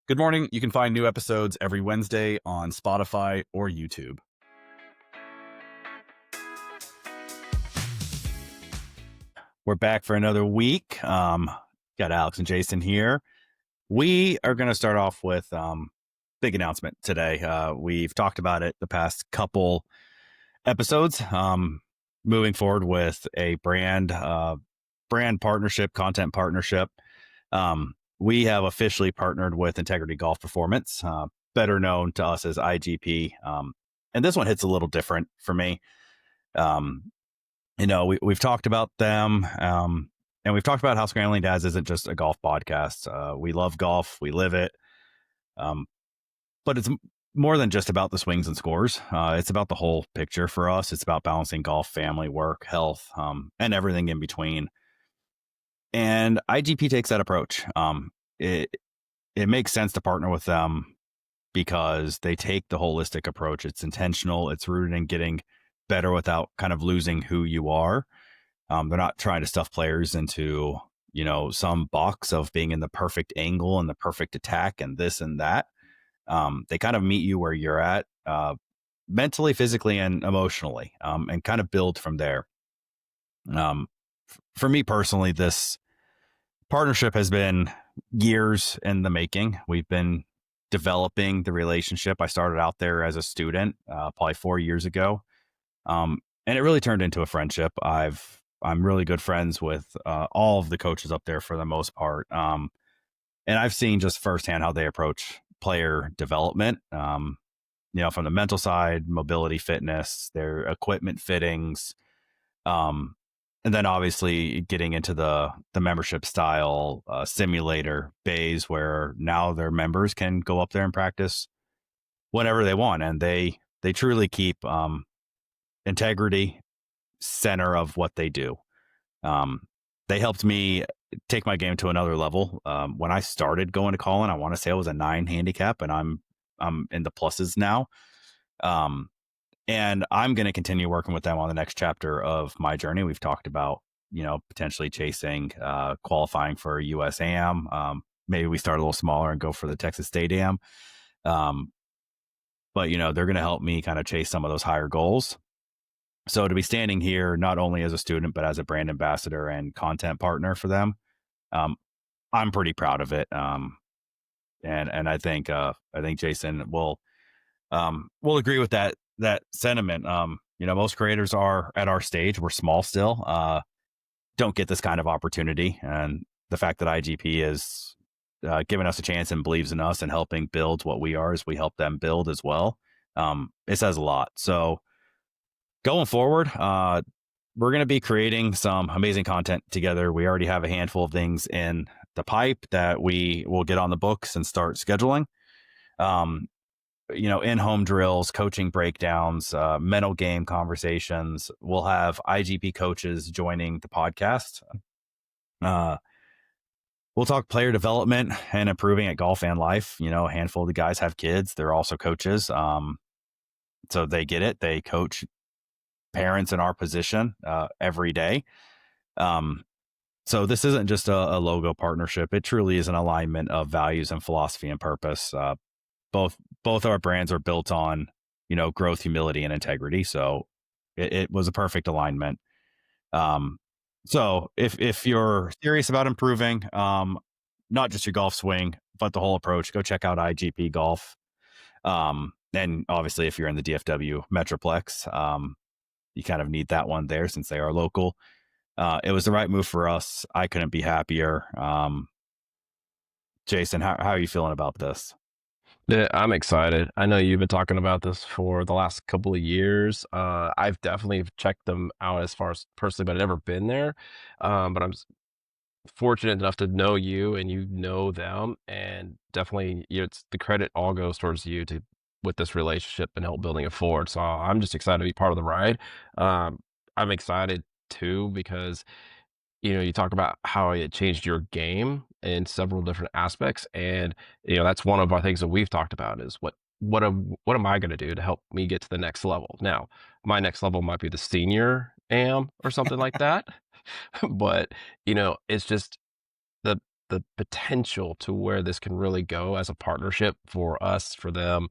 Good morning. You can find new episodes every Wednesday on Spotify or YouTube. We're back for another week. Got Alex and Jason here. We are going to start off with big announcement today. We've talked about it the past couple episodes. Moving forward with a brand partnership, content partnership. We have officially partnered with Integrity Golf Performance, better known to us as IGP. And this one hits a little different for me. We've talked about them, and we've talked about how Scrambling Dads isn't just a golf podcast. We love golf, we live it, but it's more than just about the swings and scores. It's about the whole picture for us. It's about balancing golf, family, work, health, and everything in between. And IGP takes that approach. It makes sense to partner with them because they take the holistic approach. It's intentional. It's rooted in getting better without kind of losing who you are. They're not trying to stuff players into, some box of being in the perfect angle and the perfect attack and this and that. They kind of meet you where you're at, mentally, physically, and emotionally, and kind of build from there. For me personally, this partnership has been years in the making. We've been developing the relationship. I started out there as a student, probably 4 years ago. And it really turned into a friendship. I'm really good friends with all of the coaches up there for the most part. And I've seen just firsthand how they approach player development, from the mental side, mobility, fitness, their equipment fittings, and then obviously getting into the membership style simulator bays where now their members can go up there and practice whenever they want. And they truly keep integrity center of what they do. They helped me take my game to another level. When I started going to Colin, I want to say I was a 9 handicap, and I'm in the pluses now. And I'm going to continue working with them on the next chapter of my journey. We've talked about, potentially chasing, qualifying for US AM. Maybe we start a little smaller and go for the Texas State AM. But, they're going to help me kind of chase some of those higher goals. So to be standing here, not only as a student, but as a brand ambassador and content partner for them, I'm pretty proud of it. And I think Jason will agree with that sentiment. Most creators are at our stage. We're small still, don't get this kind of opportunity. And the fact that IGP is giving us a chance and believes in us and helping build what we are as we help them build as well. It says a lot. So going forward, we're going to be creating some amazing content together. We already have a handful of things in the pipe that we will get on the books and start scheduling. In-home drills, coaching breakdowns, mental game conversations. We'll have IGP coaches joining the podcast. We'll talk player development and improving at golf and life. A handful of the guys have kids. They're also coaches. So they get it. They coach parents in our position every day. So this isn't just a logo partnership. It truly is an alignment of values and philosophy and purpose. Both our brands are built on, growth, humility, and integrity. So it was a perfect alignment. So if you're serious about improving, not just your golf swing, but the whole approach, go check out IGP Golf. And obviously, if you're in the DFW Metroplex, you kind of need that one there since they are local. It was the right move for us. I couldn't be happier. Jason, how are you feeling about this? Yeah, I'm excited. I know you've been talking about this for the last couple of years. I've definitely checked them out as far as personally, but I've never been there. But I'm fortunate enough to know you and you know them, and definitely it's the credit all goes towards you to with this relationship and help building it forward. So I'm just excited to be part of the ride. I'm excited too because you talk about how it changed your game in several different aspects, and that's one of our things that we've talked about is what am I going to do to help me get to the next level? Now, my next level might be the senior am or something like that, but it's just the the potential to where this can really go as a partnership for us, for them,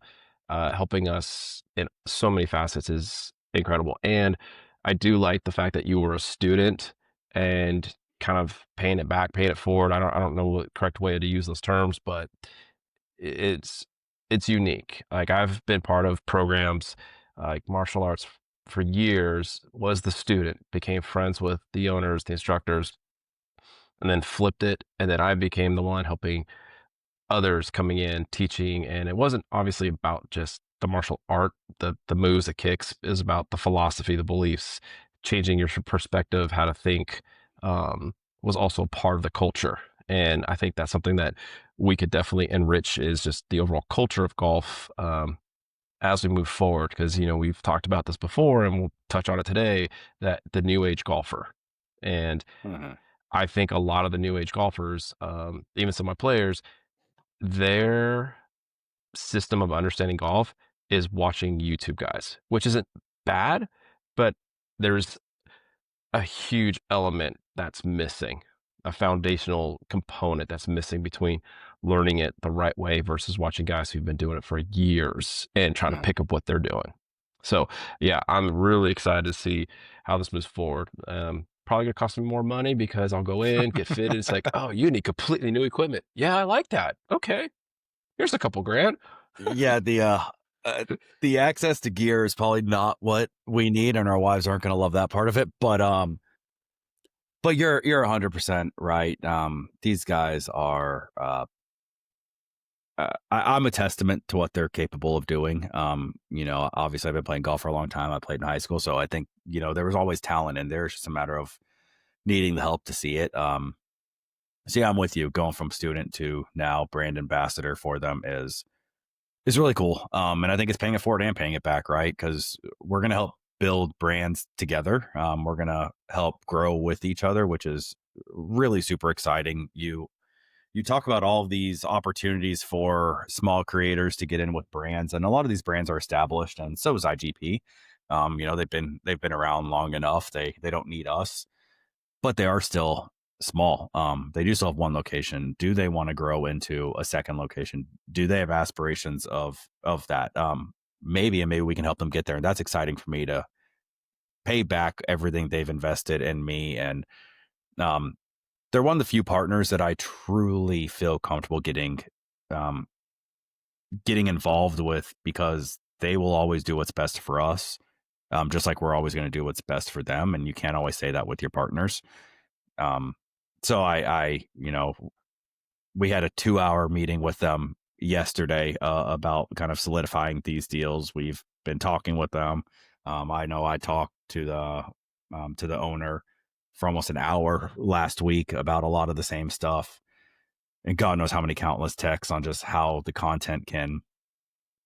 helping us in so many facets is incredible. And I do like the fact that you were a student and kind of paying it back, paying it forward. I don't know what correct way to use those terms, but it's it's unique. Like I've been part of programs like martial arts for years, was the student, became friends with the owners, the instructors, and then flipped it. And then I became the one helping others coming in, teaching. And it wasn't obviously about just the martial art, the moves, the kicks, is about the philosophy, the beliefs, changing your perspective, how to think, was also part of the culture. And I think that's something that we could definitely enrich is just the overall culture of golf as we move forward. Because, you know, we've talked about this before and we'll touch on it today, that the new age golfer. And Mhm. I think a lot of the new age golfers, even some of my players, their system of understanding golf is watching YouTube guys, which isn't bad, but there's a huge element that's missing, a foundational component that's missing between learning it the right way versus watching guys who've been doing it for years and trying to Mhm. pick up what they're doing. So, yeah, I'm really excited to see how this moves forward. Probably gonna cost me more money because I'll go in, get fitted. It's like, oh, you need completely new equipment. Yeah, I like that. Okay, here's a couple grand. Yeah, uh, the access to gear is probably not what we need, and our wives aren't going to love that part of it. But you're 100% right. These guys are. I'm a testament to what they're capable of doing. You know, obviously, I've been playing golf for a long time. I played in high school, so I think there was always talent in there. It's just a matter of needing the help to see it. So yeah, I'm with you. Going from student to now brand ambassador for them is really cool. And I think it's paying it forward and paying it back, right? Because we're going to help build brands together. We're going to help grow with each other, which is really super exciting. You talk about all of these opportunities for small creators to get in with brands, and a lot of these brands are established, and so is IGP. They've been around long enough. They don't need us, but they are still small. They do still have one location. Do they want to grow into a second location? Do they have aspirations of that? Maybe, and maybe we can help them get there. And that's exciting for me to pay back everything they've invested in me. And um, they're one of the few partners that I truly feel comfortable um, getting involved with because they will always do what's best for us. Just like we're always going to do what's best for them. And you can't always say that with your partners. Um, so we had a 2-hour meeting with them yesterday about kind of solidifying these deals. We've been talking with them. I know I talked to the owner for almost an hour last week about a lot of the same stuff, and God knows how many countless texts on just how the content can,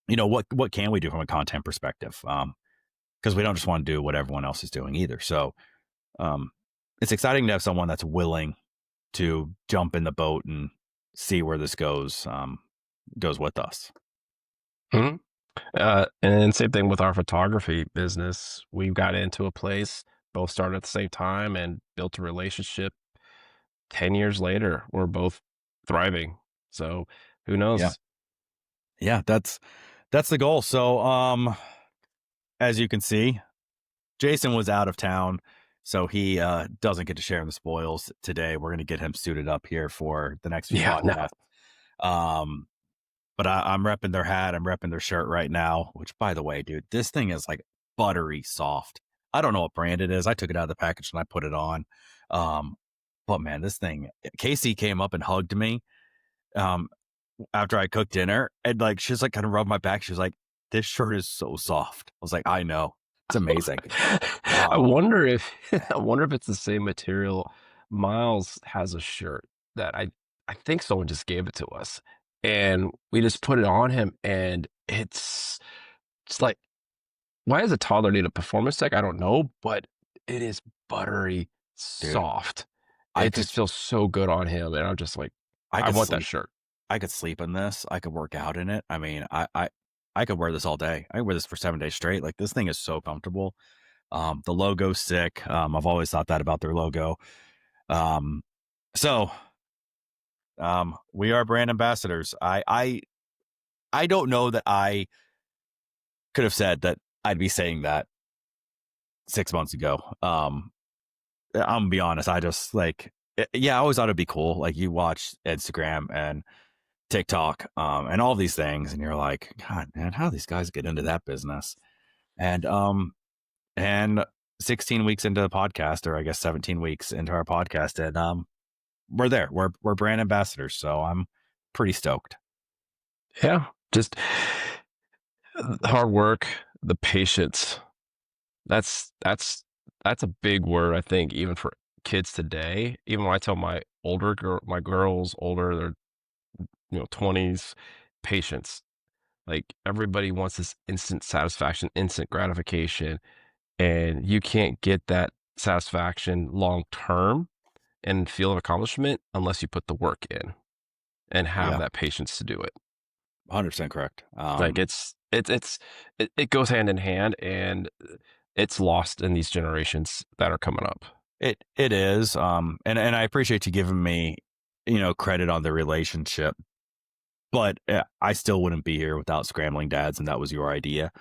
what can we do from a content perspective? Because we don't just want to do what everyone else is doing either. So um, it's exciting to have someone that's willing to jump in the boat and see where this goes with us. Mhm. And same thing with our photography business. We got into a place, both started at the same time and built a relationship. 10 years later, we're both thriving. So who Yeah. knows? Yeah, that's the goal. So as you can see, Jason was out of town, so he doesn't get to share in the spoils today. We're gonna get him suited up here for the next few Yeah, no. podcasts. Um but I'm repping their hat, I'm repping their shirt right now, which by the way, dude, this thing is like buttery soft. I don't know what brand it is. I took it out of the package and I put it on. Um, but man, this thing, Casey came up and hugged me um after I cooked dinner, and like she's like kind of rubbed my back. She was like, "This shirt is so soft." I was like, "I know. It's amazing." I Um, wonder if I wonder if it's the same material. Miles has a shirt that I think someone just gave it to us, and we just put it on him, and it's like, why does a toddler need a performance tech? I don't know, but it is buttery dude, soft. I It could just feels so good on him, and I'm just like, I I could want that sleep. shirt. I could sleep in this. I could work out in it. I mean, I could wear this all day. I could wear this for 7 days straight. Like this thing is so comfortable. The logo's sick. I've always thought that about their logo. Um, so We are brand ambassadors. I don't know that I could have said that I'd be saying that 6 months ago. I'm gonna be honest. I just like, yeah, I always thought it'd be cool. Like you watch Instagram and TikTok, and all these things, and you're like, God, man, how do these guys get into that business? And and 16 weeks into the podcast, or I guess 17 weeks into our podcast, and we're there. We're brand ambassadors, so I'm pretty stoked. Yeah, just hard work, the patience. That's a big word, I think, even for kids today. Even when I tell my girls older, they're 20s, patience. Like everybody wants this instant satisfaction, instant gratification, and you can't get that satisfaction long term and feel of accomplishment unless you put the work in and have Yeah, that patience to do it. 100% correct. Like it goes hand in hand, and it's lost in these generations that are coming up. It is, and I appreciate you giving me, credit on the relationship, but I still wouldn't be here without Scrambling Dads, and that was your idea,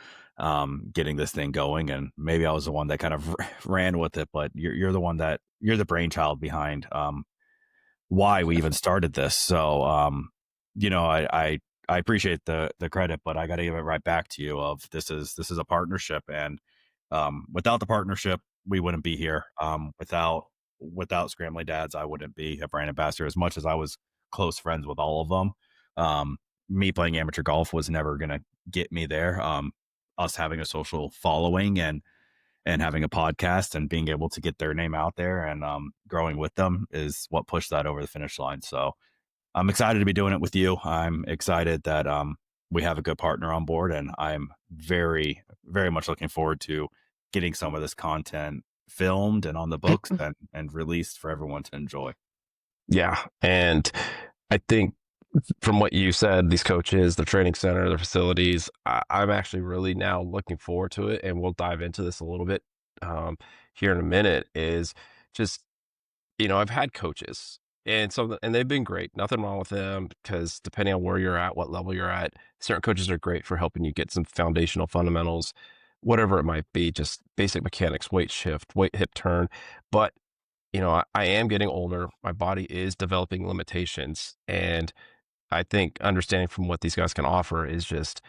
getting this thing going, and maybe I was the one that kind of ran with it, but you're the one that you're the brainchild behind, why we even started this. So, I appreciate the credit, but I got to give it right back to you. Of this is a partnership, and without the partnership, we wouldn't be here. Without Scrambling Dads, I wouldn't be a brand ambassador. As much as I was close friends with all of them, um, me playing amateur golf was never gonna get me there. Us having a social following and having a podcast and being able to get their name out there and growing with them is what pushed that over the finish line. So I'm excited to be doing it with you. I'm excited that we have a good partner on board, and I'm very, very much looking forward to getting some of this content filmed and on the books and released for everyone to enjoy. Yeah, and I think from what you said, these coaches, the training center, their facilities, I'm actually really now looking forward to it, and we'll dive into this a little bit here in a minute. Is just I've had coaches, and they've been great. Nothing wrong with them because depending on where you're at, what level you're at, certain coaches are great for helping you get some foundational fundamentals, whatever it might be, just basic mechanics, weight shift, weight hip turn. But I am getting older. My body is developing limitations, and I think understanding from what these guys can offer is just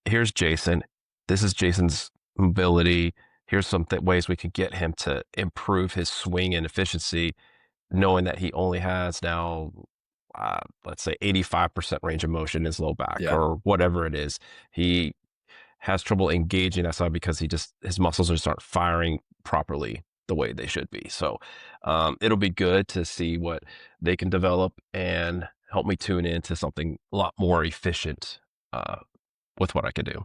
here's Jason. This is Jason's mobility. Here's some ways we could get him to improve his swing and efficiency, knowing that he only has now, let's say, 85% range of motion in his low back Yeah. or whatever it is. He has trouble engaging that side because his muscles just aren't firing properly the way they should be. So it'll be good to see what they can develop and help me tune into something a lot more efficient uh, with what I could do.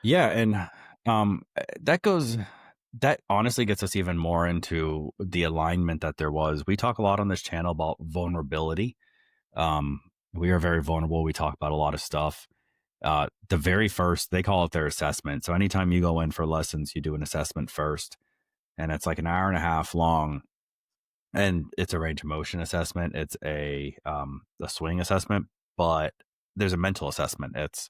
Yeah. And that honestly gets us even more into the alignment that there was. We talk a lot on this channel about vulnerability. Um, we are very vulnerable. We talk about a lot of stuff. The very first, they call it their assessment. So anytime you go in for lessons, you do an assessment first, and it's like an hour and a half long. And it's a range of motion assessment. It's a swing assessment, but there's a mental assessment. It's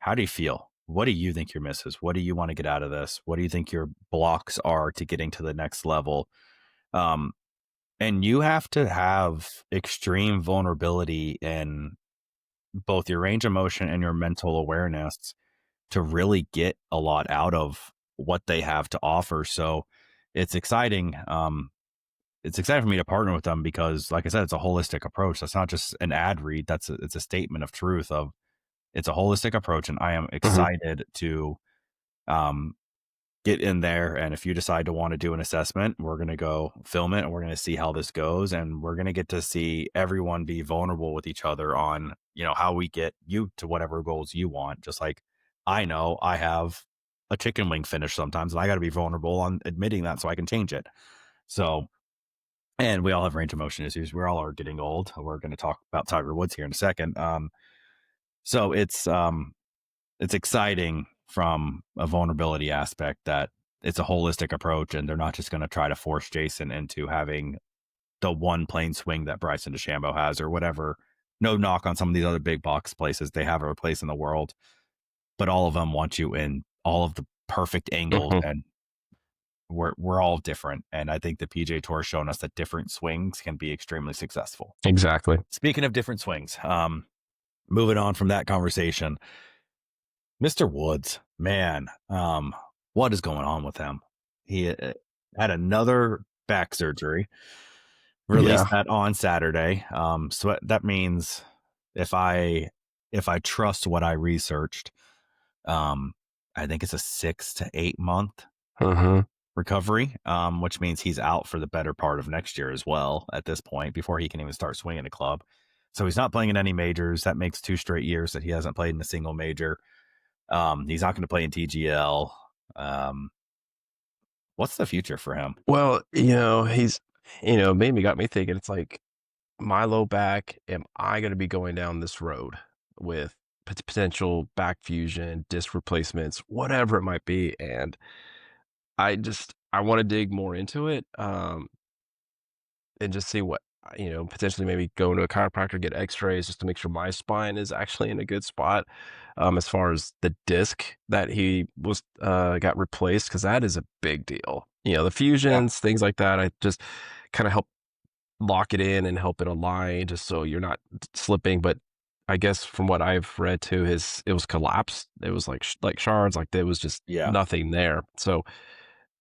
how do you feel? What do you think your misses? What do you want to get out of this? What do you think your blocks are to getting to the next level? Um, and you have to have extreme vulnerability in both your range of motion and your mental awareness to really get a lot out of what they have to offer. So it's exciting. It's exciting for me to partner with them because, like I said, it's a holistic approach. That's not just an ad read. It's a statement of truth. Of it's a holistic approach, and I am Mhm. excited to um, get in there. And if you decide to want to do an assessment, we're going to go film it and we're going to see how this goes. And we're going to get to see everyone be vulnerable with each other on, how we get you to whatever goals you want. Just like I know I have a chicken wing finish sometimes and I got to be vulnerable on admitting that so I can change it. So, and we all have range of motion issues. We all are getting old. We're going to talk about Tiger Woods here in a second. So it's exciting from a vulnerability aspect that it's a holistic approach and they're not just going to try to force Jason into having the one plane swing that Bryson DeChambeau has or whatever. No knock on some of these other big box places. They have a place in the world, but all of them want you in all of the perfect angles, Mhm. and we're all different. And I think the PJ Tour has shown us that different swings can be extremely successful. Exactly. Speaking of different swings, moving on from that conversation, Mr. Woods, man, what is going on with him? He had another back surgery. Released Yeah. that on Saturday. So that means if I if I trust what I researched, um, I think it's a 6 to 8 month Mhm. recovery, which means he's out for the better part of next year as well. At this point, before he can even start swinging a club, so he's not playing in any majors. That makes 2 straight years that he hasn't played in a single major. He's not going to play in TGL. Um, what's the future for him? Well, maybe got me thinking, it's like, my low back, am I gonna be going down this road with potential back fusion, disc replacements, whatever it might be? And I wanna dig more into it, and just see what potentially maybe go to a chiropractor, get X-rays just to make sure my spine is actually in a good spot, as far as the disc that he was got replaced, because that is a big deal. The Yeah, fusions, things like that, I just kinda help lock it in and help it align just so you're not slipping. But I guess from what I've read too, his it was collapsed. It was like shards, like there was just yeah, nothing there. So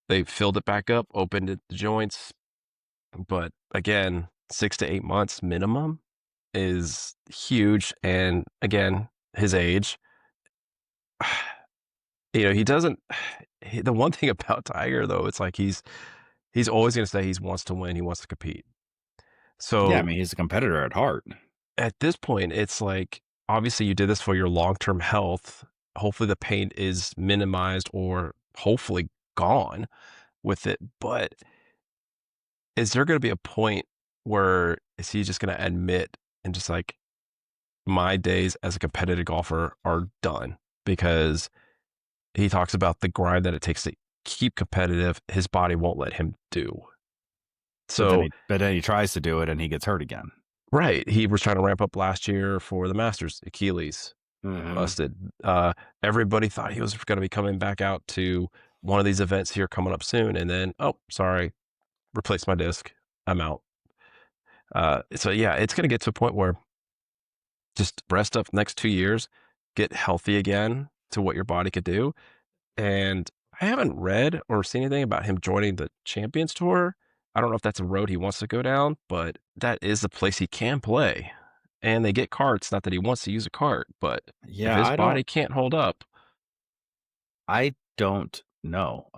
they filled it back up, opened it, the joints. But again, 6 to 8 months minimum is huge. And again, his age, he doesn't. The one thing about Tiger though, it's like he's always going to say he wants to win, he wants to compete. yeah. I So mean, he's a competitor at heart. at this point, it's like, obviously you did this for your long-term health. Hopefully the pain is minimized or hopefully gone with it. But is there going to be a point where is he just going to admit and just like, my days as a competitive golfer are done? Because he talks about the grind that it takes to keep competitive. His body won't let him do. So, But then he tries to do it and he gets hurt again. right. He was trying to ramp up last year for the Masters, Achilles. Mhm. Busted. Everybody thought he was gonna be coming back out to one of these events here coming up soon, and then, "Oh, sorry, replace my disc. I'm out." So yeah, it's gonna get to a point where just rest up next 2 years, get healthy again to what your body could do, and I haven't read or seen anything about him joining the Champions Tour. I don't know if that's a road he wants to go down, but that is the place he can play, and they get carts, not that he wants to use a cart, but if Yeah, his body can't hold up. I don't know.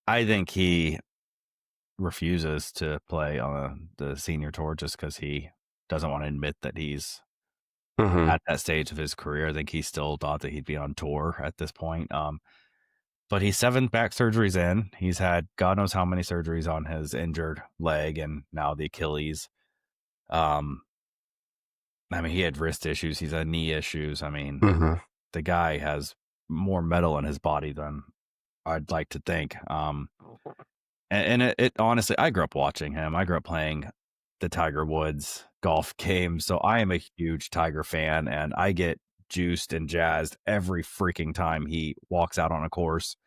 I think he refuses to play on the senior tour just because he doesn't want to admit that he's Mhm. at that stage of his career. I think he still thought that he'd be on tour at this point. But he's 7 back surgeries in. He's had God knows how many surgeries on his injured leg and now the Achilles. Um, I mean, he had wrist issues. He's had knee issues. I mean, Mhm. the guy has more metal in his body than I'd like to think. And it honestly, I grew up watching him. I grew up playing the Tiger Woods golf game, so I am a huge Tiger fan, and I get juiced and jazzed every freaking time he walks out on a course.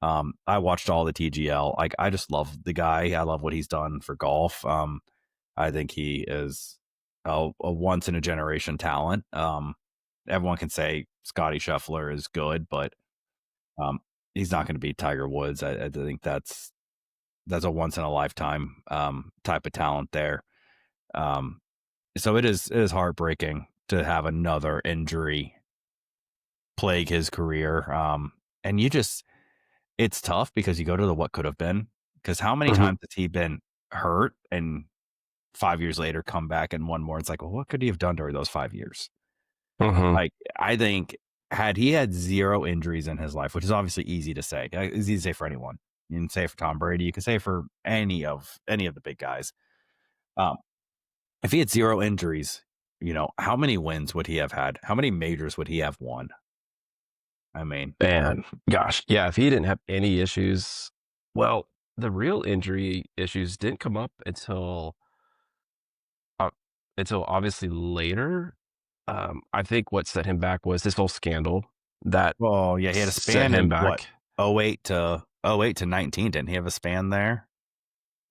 I watched all the TGL. Like, I just love the guy. I love what he's done for golf. I think he is a once in a generation talent. Everyone can say Scotty Scheffler is good, but um, he's not going to beat Tiger Woods. I think that's a once in a lifetime type of talent there. Um, so it is heartbreaking to have another injury plague his career. And it's tough because you go to the what could have been, because how many Mhm. times has he been hurt and 5 years later come back and won more? It's like, well, what could he have done during those 5 years? Mhm. Like, I think had he had zero injuries in his life, which is obviously easy to say, it's easy to say for anyone. You can say it for Tom Brady. You can say it for any of the big guys. Um, if he had zero injuries, how many wins would he have had? How many majors would he have won? I mean, And gosh, yeah, if he didn't have any issues, well, the real injury issues didn't come up until until obviously later. I think what set him back was this whole scandal that Well, yeah, he had a set span him in what, back. '08 to 19, didn't he have a span there?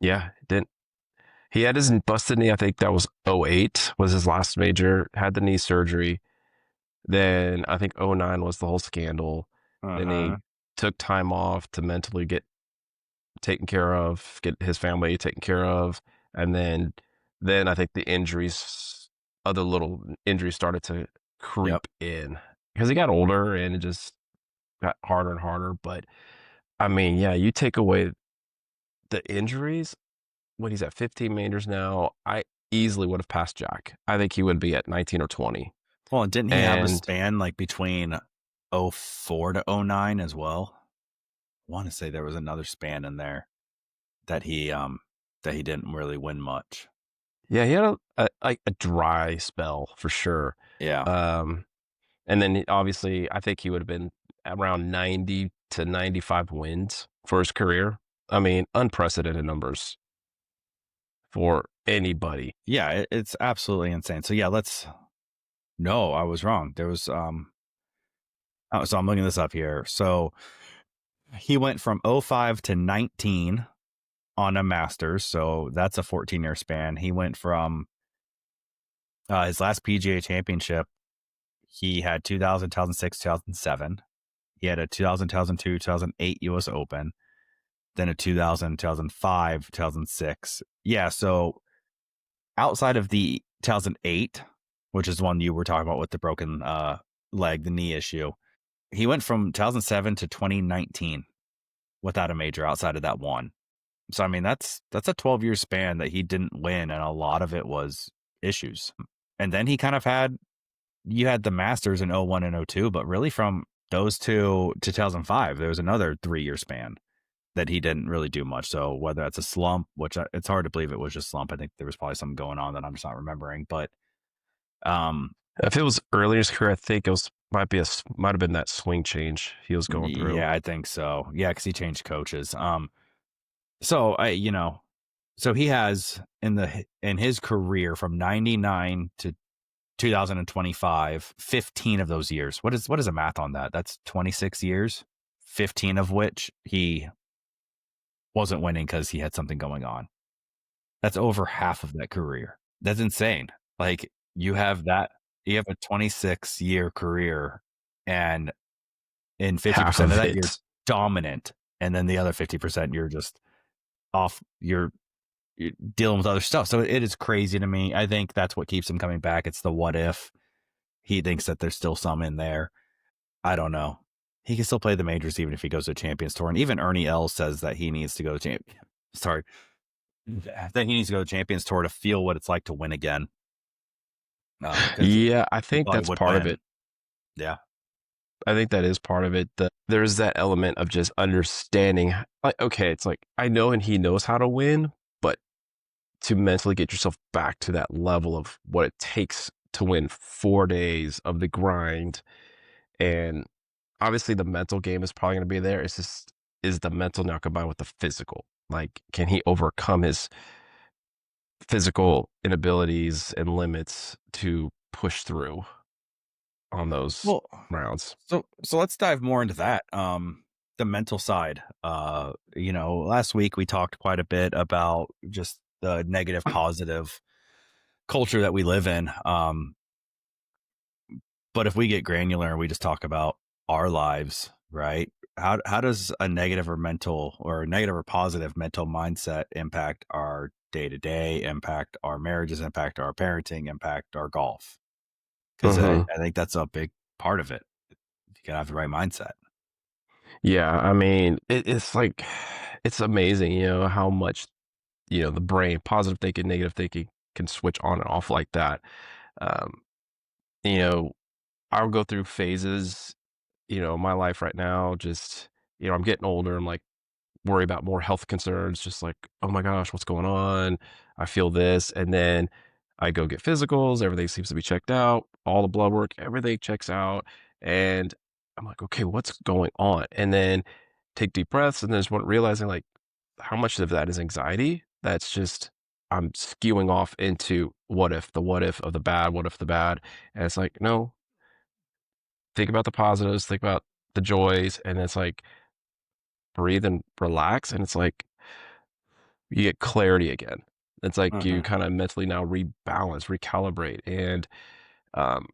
Yeah, didn't he had his busted knee? I think that was '08 was his last major. Had the knee surgery. Then I think '09 was the whole scandal. Then he Uh-huh. took time off to mentally get taken care of, get his family taken care of, and then I think the injuries, other little injuries started to Yep. creep in because he got older and it just got harder and harder. But I mean, yeah, you take away the injuries when he's at 15 majors now, I easily would have passed Jack. I think he would be at 19 or 20. Well, and didn't he have a And span, like, between '04 to '09 as well? I wanna say there was another span in there that he didn't really win much. yeah, he had like a dry spell for sure. Yeah. Um, and then obviously, I think he would have been around 90 to 95 wins for his career. I mean, unprecedented numbers for anybody. Yeah, it's absolutely insane. So, yeah, let's no, I was wrong. There was, so I'm looking this up here. So, he went from '05 to 19 on a Masters, so that's a 14-year span. He went from, his last PGA Championship, he had 2000, 2006, 2007. He had a 2000, 2002, 2008 US Open, then a 2000, 2005, 2006. Yeah, so outside of the 2008, which is the one you were talking about with the broken leg, the knee issue, he went from 2007 to 2019 without a major outside of that one. So I mean, that's a 12-year span that he didn't win, and a lot of it was issues. And then he kind of had you had the Masters in '01 and '02, but really from those two to 2005, there was another 3-year span that he didn't really do much. So whether that's a slump, which it's hard to believe it was just slump. I think there was probably something going on that I'm just not remembering. But um, If it was earlier in his career, I think it was might have been that swing change he was going through. yeah, I think so. Yeah, because he changed coaches. So so he has in his career from '99 to 2025, 15 of those years. What is the math on that? That's 26 years, 15 of which he wasn't winning because he had something going on. That's over half of that career. That's insane. Like you have a 26-year career, and in Half 50% of of that, you're it. dominant. And then the other 50%, you're just off, you're dealing with other stuff. So it is crazy to me. I think that's what keeps him coming back. It's the what if. He thinks that there's still some in there. I don't know. He can still play the majors even if he goes to a Champions Tour. And even Ernie Els says that he needs to go to sorry, that he needs to go to Champions Tour to feel what it's like to win again. Because Yeah, I he think probably that's would part of win. it. Yeah. I think that is part of it. There's that element of just understanding, like, okay, it's like I know and he knows how to win, but to mentally get yourself back to that level of what it takes to win 4 days of the grind. And obviously the mental game is probably going to be there. It's just, is the mental now combined with the physical? Like, can he overcome his physical inabilities and limits to push through on those Well, rounds? so let's dive more into that. The mental side. Last week we talked quite a bit about just the negative positive culture that we live in. But if we get granular, we just talk about our lives, right? How does a negative or negative or positive mental mindset impact our day to day, impact our marriages, impact our parenting, impact our golf? Because Hmm. I think that's a big part of it. You gotta have the right mindset. Yeah, I mean, it's like it's amazing, how much the brain, positive thinking, negative thinking, can switch on and off like that. Um, you know, I'll go through phases, in my life right now. Just I'm getting older. I'm like worry about more health concerns, just like, oh my gosh, what's going on? I feel this. And then I go get physicals, everything seems to be checked out, all the blood work, everything checks out. And I'm like, okay, what's going on? And then take deep breaths and then just realizing like how much of that is anxiety. That's just I'm skewing off into the what if of the bad, what if the bad. And it's like, no, think about the positives, think about the joys, and it's like breathe and relax. And it's like you get clarity again. It's like you Mhm. kind of mentally now rebalance, recalibrate. And um,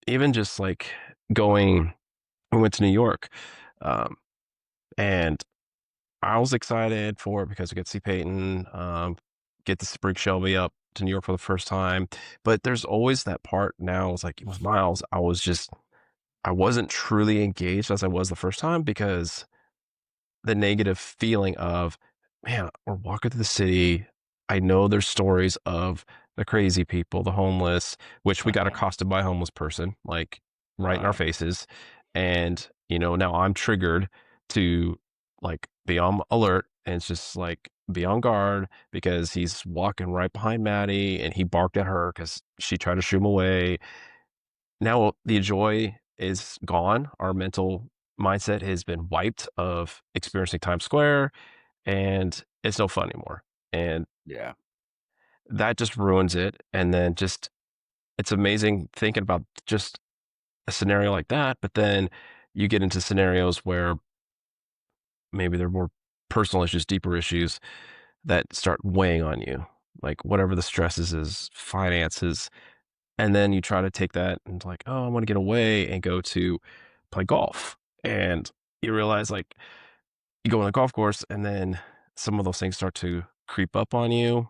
even just like going, we went to New York, um, and I was excited for it because we get to see Peyton, get to bring Shelby up to New York for the first time. But there's always that part now. It's like with Miles, I wasn't truly engaged as I was the first time because the negative feeling of, man, we're walking through the city. I know there's stories of the crazy people, the homeless, which we got Mhm. accosted by a homeless person, like right in our Right. faces. And, now I'm triggered to like be on alert and it's just like be on guard because he's walking right behind Maddie and he barked at her because she tried to shoo him away. Now the joy is gone. Our mental mindset has been wiped of experiencing Times Square, and it's no fun anymore. And Yeah. that just ruins it. And then just it's amazing thinking about just a scenario like that, but then you get into scenarios where maybe they're more personal issues, deeper issues that start weighing on you. Like whatever the stresses is, finances, and then you try to take that and like, oh, I want to get away and go to play golf. And you realize like you go on the golf course and then some of those things start to creep up on you.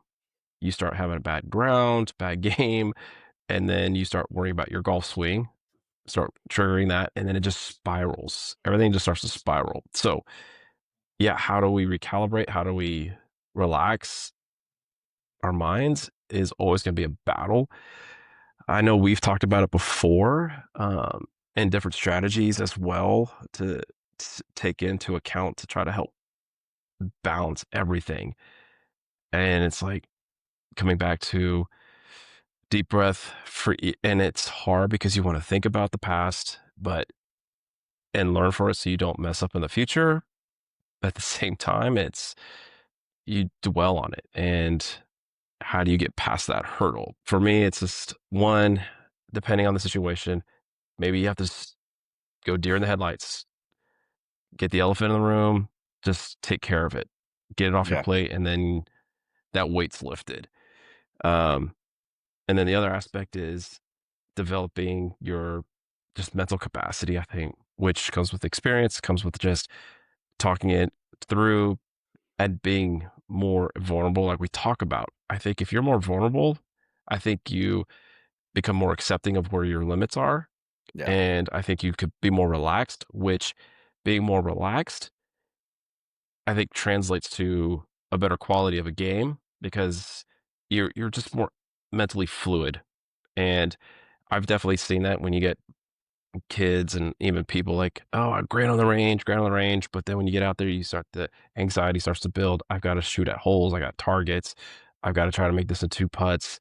You start having a bad ground, bad game, and then you start worrying about your golf swing, start triggering that, and then it just spirals. Everything just starts to spiral. So, yeah, how do we recalibrate? How do we relax our minds is always going to be a battle. I know we've talked about it before, and different strategies as well to take into account to try to help balance everything. And it's like coming back to deep breath for, and it's hard because you want to think about the past, but and learn for it so you don't mess up in the future. But at the same time, it's you dwell on it. And how do you get past that hurdle? For me, it's just one, depending on the situation, maybe you have to go deer in the headlights, get the elephant in the room, just take care of it, get it off your Yeah. plate, and then that weight's lifted. Um, and then the other aspect is developing your just mental capacity, I think, which comes with experience, comes with just talking it through and being more vulnerable, like we talk about. I think if you're more vulnerable, I think you become more accepting of where your limits are. Yeah. And I think you could be more relaxed, which being more relaxed I think translates to a better quality of a game because you're just more mentally fluid. And I've definitely seen that when you get kids and even people like, oh, I'm great on the range. But then when you get out there, you start the anxiety starts to build. I've got to shoot at holes. I got targets. I've got to try to make this in two putts.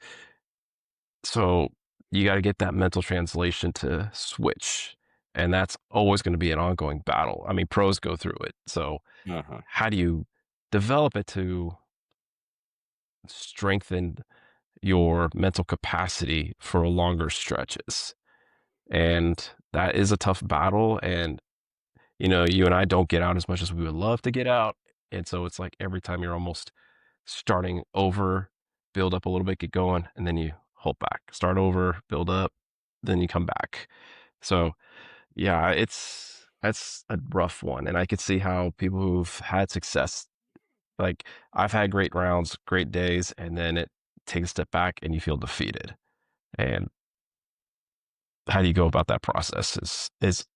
So you got to get that mental translation to switch. And that's always going to be an ongoing battle. I mean, pros go through it. So Mhm. how do you develop it to strengthen your mental capacity for longer stretches? And that is a tough battle. And, you and I don't get out as much as we would love to get out. And so it's like every time you're almost starting over, build up a little bit, get going, and then you hold back, start over, build up, then you come back. So, yeah, that's a rough one. And I could see how people who've had success, like I've had great rounds, great days, and then it takes a step back and you feel defeated. And how do you go about that process is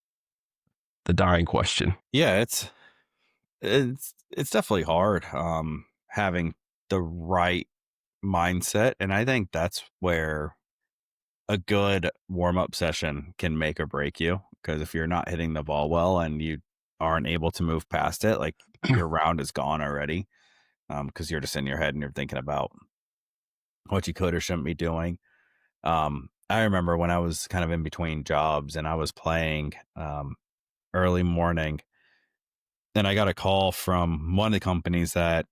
the dying question. Yeah, it's definitely hard, having the right mindset, and I think that's where a good warm-up session can make or break you. Because if you're not hitting the ball well and you aren't able to move past it, like, your round is gone already, because you're just in your head and you're thinking about what you could or shouldn't be doing. I remember when I was kind of in between jobs and I was playing, early morning, and I got a call from one of the companies that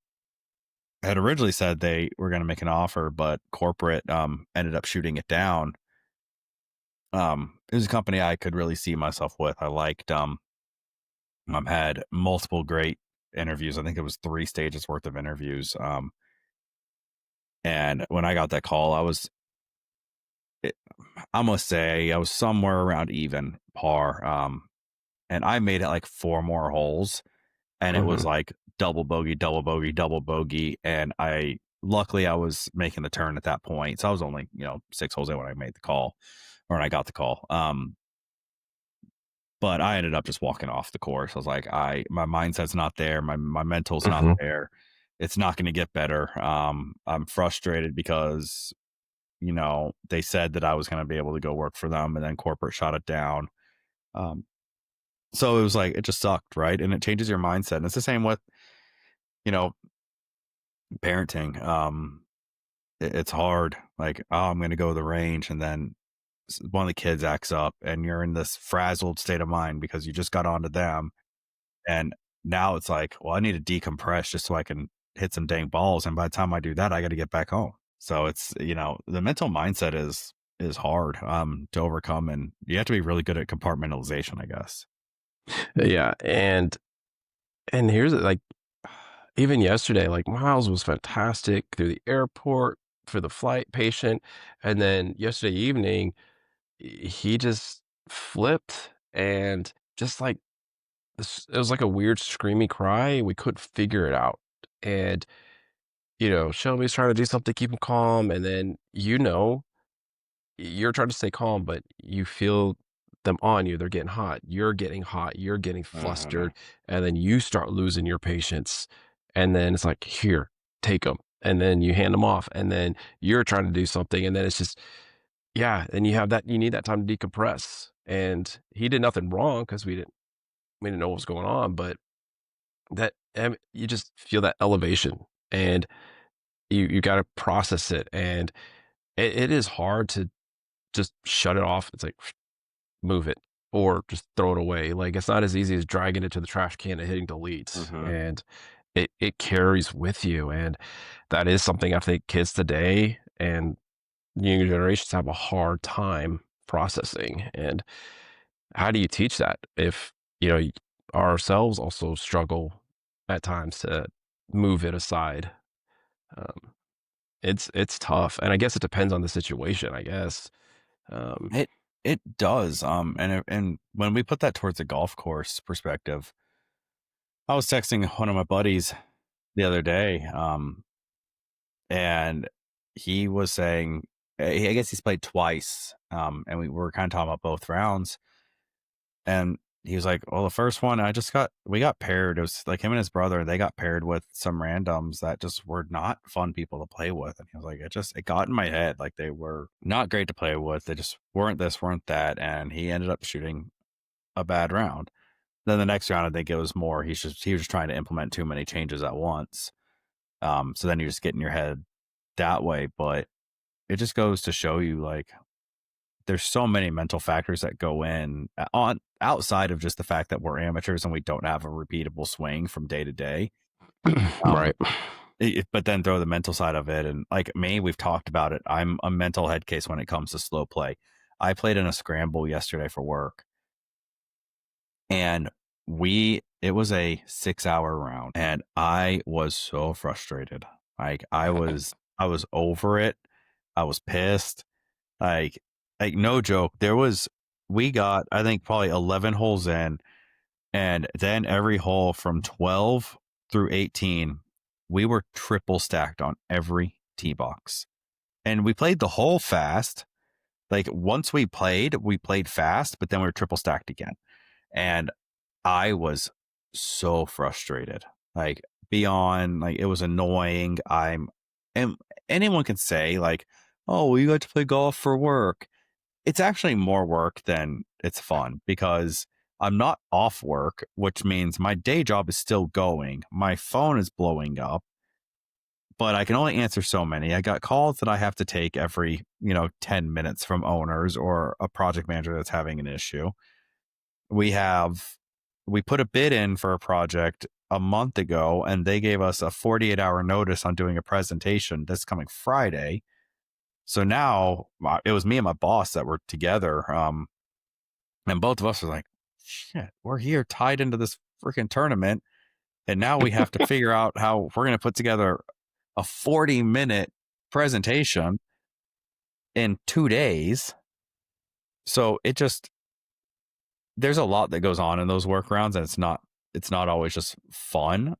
had originally said they were going to make an offer, but corporate ended up shooting it down. It was a company I could really see myself with. I liked had multiple great interviews. I think it was 3 stages worth of interviews. And when I got that call, it, I must say, I was somewhere around even par. And I made it like 4 more holes, and it was Mhm. like double bogey, double bogey, double bogey. And luckily, I was making the turn at that point. So I was only, 6 holes in when I made the call or when I got the call. But I ended up just walking off the course. I was like, my mindset's not there. My mental's not Mhm. there. It's not going to get better. I'm frustrated because, they said that I was going to be able to go work for them, and then corporate shot it down. Um, so it was like, it just sucked. Right. And it changes your mindset. And it's the same with, you know, parenting. It's hard. Like, oh, I'm going to go to the range, and then one of the kids acts up, and you're in this frazzled state of mind because you just got onto them. And now it's like, well, I need to decompress just so I can hit some dang balls. And by the time I do that, I got to get back home. So it's, the mental mindset is hard to overcome, and you have to be really good at compartmentalization, I guess. Yeah, and here's like even yesterday, like Miles was fantastic through the airport for the flight patient, and then yesterday evening he just flipped and just like it was like a weird screamy cry. We couldn't figure it out, and Shelby's trying to do something, keep him calm, and then you're trying to stay calm, but you feel them on you. They're getting hot. You're getting hot. You're getting Uh-huh. flustered. And then you start losing your patience. And then it's like, here, take them. And then you hand them off. And then you're trying to do something. And then it's just, yeah. And you need that time to decompress. And he did nothing wrong because we didn't know what was going on. But you just feel that elevation and you got to process it. And it is hard to just shut it off. It's like, move it or just throw it away. Like it's not as easy as dragging it to the trash can and hitting delete. Hmm. And it carries with you. And that is something I think kids today and younger generations have a hard time processing. And how do you teach that if, ourselves also struggle at times to move it aside? Um, it's tough. And I guess it depends on the situation, I guess. Um, It does. And when we put that towards a golf course perspective, I was texting one of my buddies the other day, and he was saying, I guess he's played twice, and we were kind of talking about both rounds, and he was like, "Well, the first one, we got paired. It was like him and his brother. They got paired with some randoms that just were not fun people to play with." And he was like, it got in my head. Like they were not great to play with. They just weren't this, weren't that. And he ended up shooting a bad round. Then the next round, I think it was more, he was just trying to implement too many changes at once. So then you just get in your head that way. But it just goes to show you, like, there's so many mental factors that go in on outside of just the fact that we're amateurs and we don't have a repeatable swing from day to day. Um, right. but then throw the mental side of it. And like me, we've talked about it. I'm a mental head case when it comes to slow play. I played in a scramble yesterday for work, and it was a 6 hour round, and I was so frustrated. Like I was over it. I was pissed. Like, no joke. We got, I think, probably 11 holes in, and then every hole from 12 through 18, we were triple stacked on every tee box. And we played the hole fast. Like, once we played fast, but then we were triple stacked again. And I was so frustrated. Like, beyond, like, it was annoying. And anyone can say, like, oh, well, you got to play golf for work. It's actually more work than it's fun, because I'm not off work, which means my day job is still going. My phone is blowing up, but I can only answer so many. I got calls that I have to take every, 10 minutes from owners or a project manager that's having an issue. We have we put a bid in for a project. a month ago, and they gave us a 48-hour notice on doing a presentation this coming Friday. So now it was me and my boss that were together. And both of us were like, shit, we're here tied into this freaking tournament. And now we have to figure out how we're going to put together a 40-minute presentation in 2 days. So there's a lot that goes on in those workarounds, and it's not always just fun.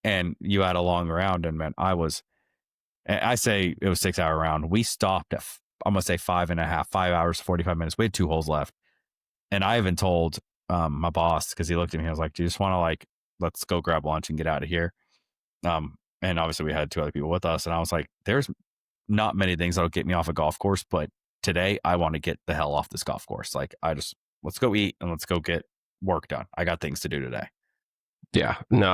And you had a long round, and man, I say it was 6 hour round. We stopped at, I'm going to say 5 hours, 45 minutes. We had 2 holes left. And I even told my boss, because he looked at me, I was like, do you just want to let's go grab lunch and get out of here? And obviously we had 2 other people with us. And I was like, there's not many things that'll get me off a golf course, but today I want to get the hell off this golf course. Like let's go eat and let's go get work done. I got things to do today. Yeah, no,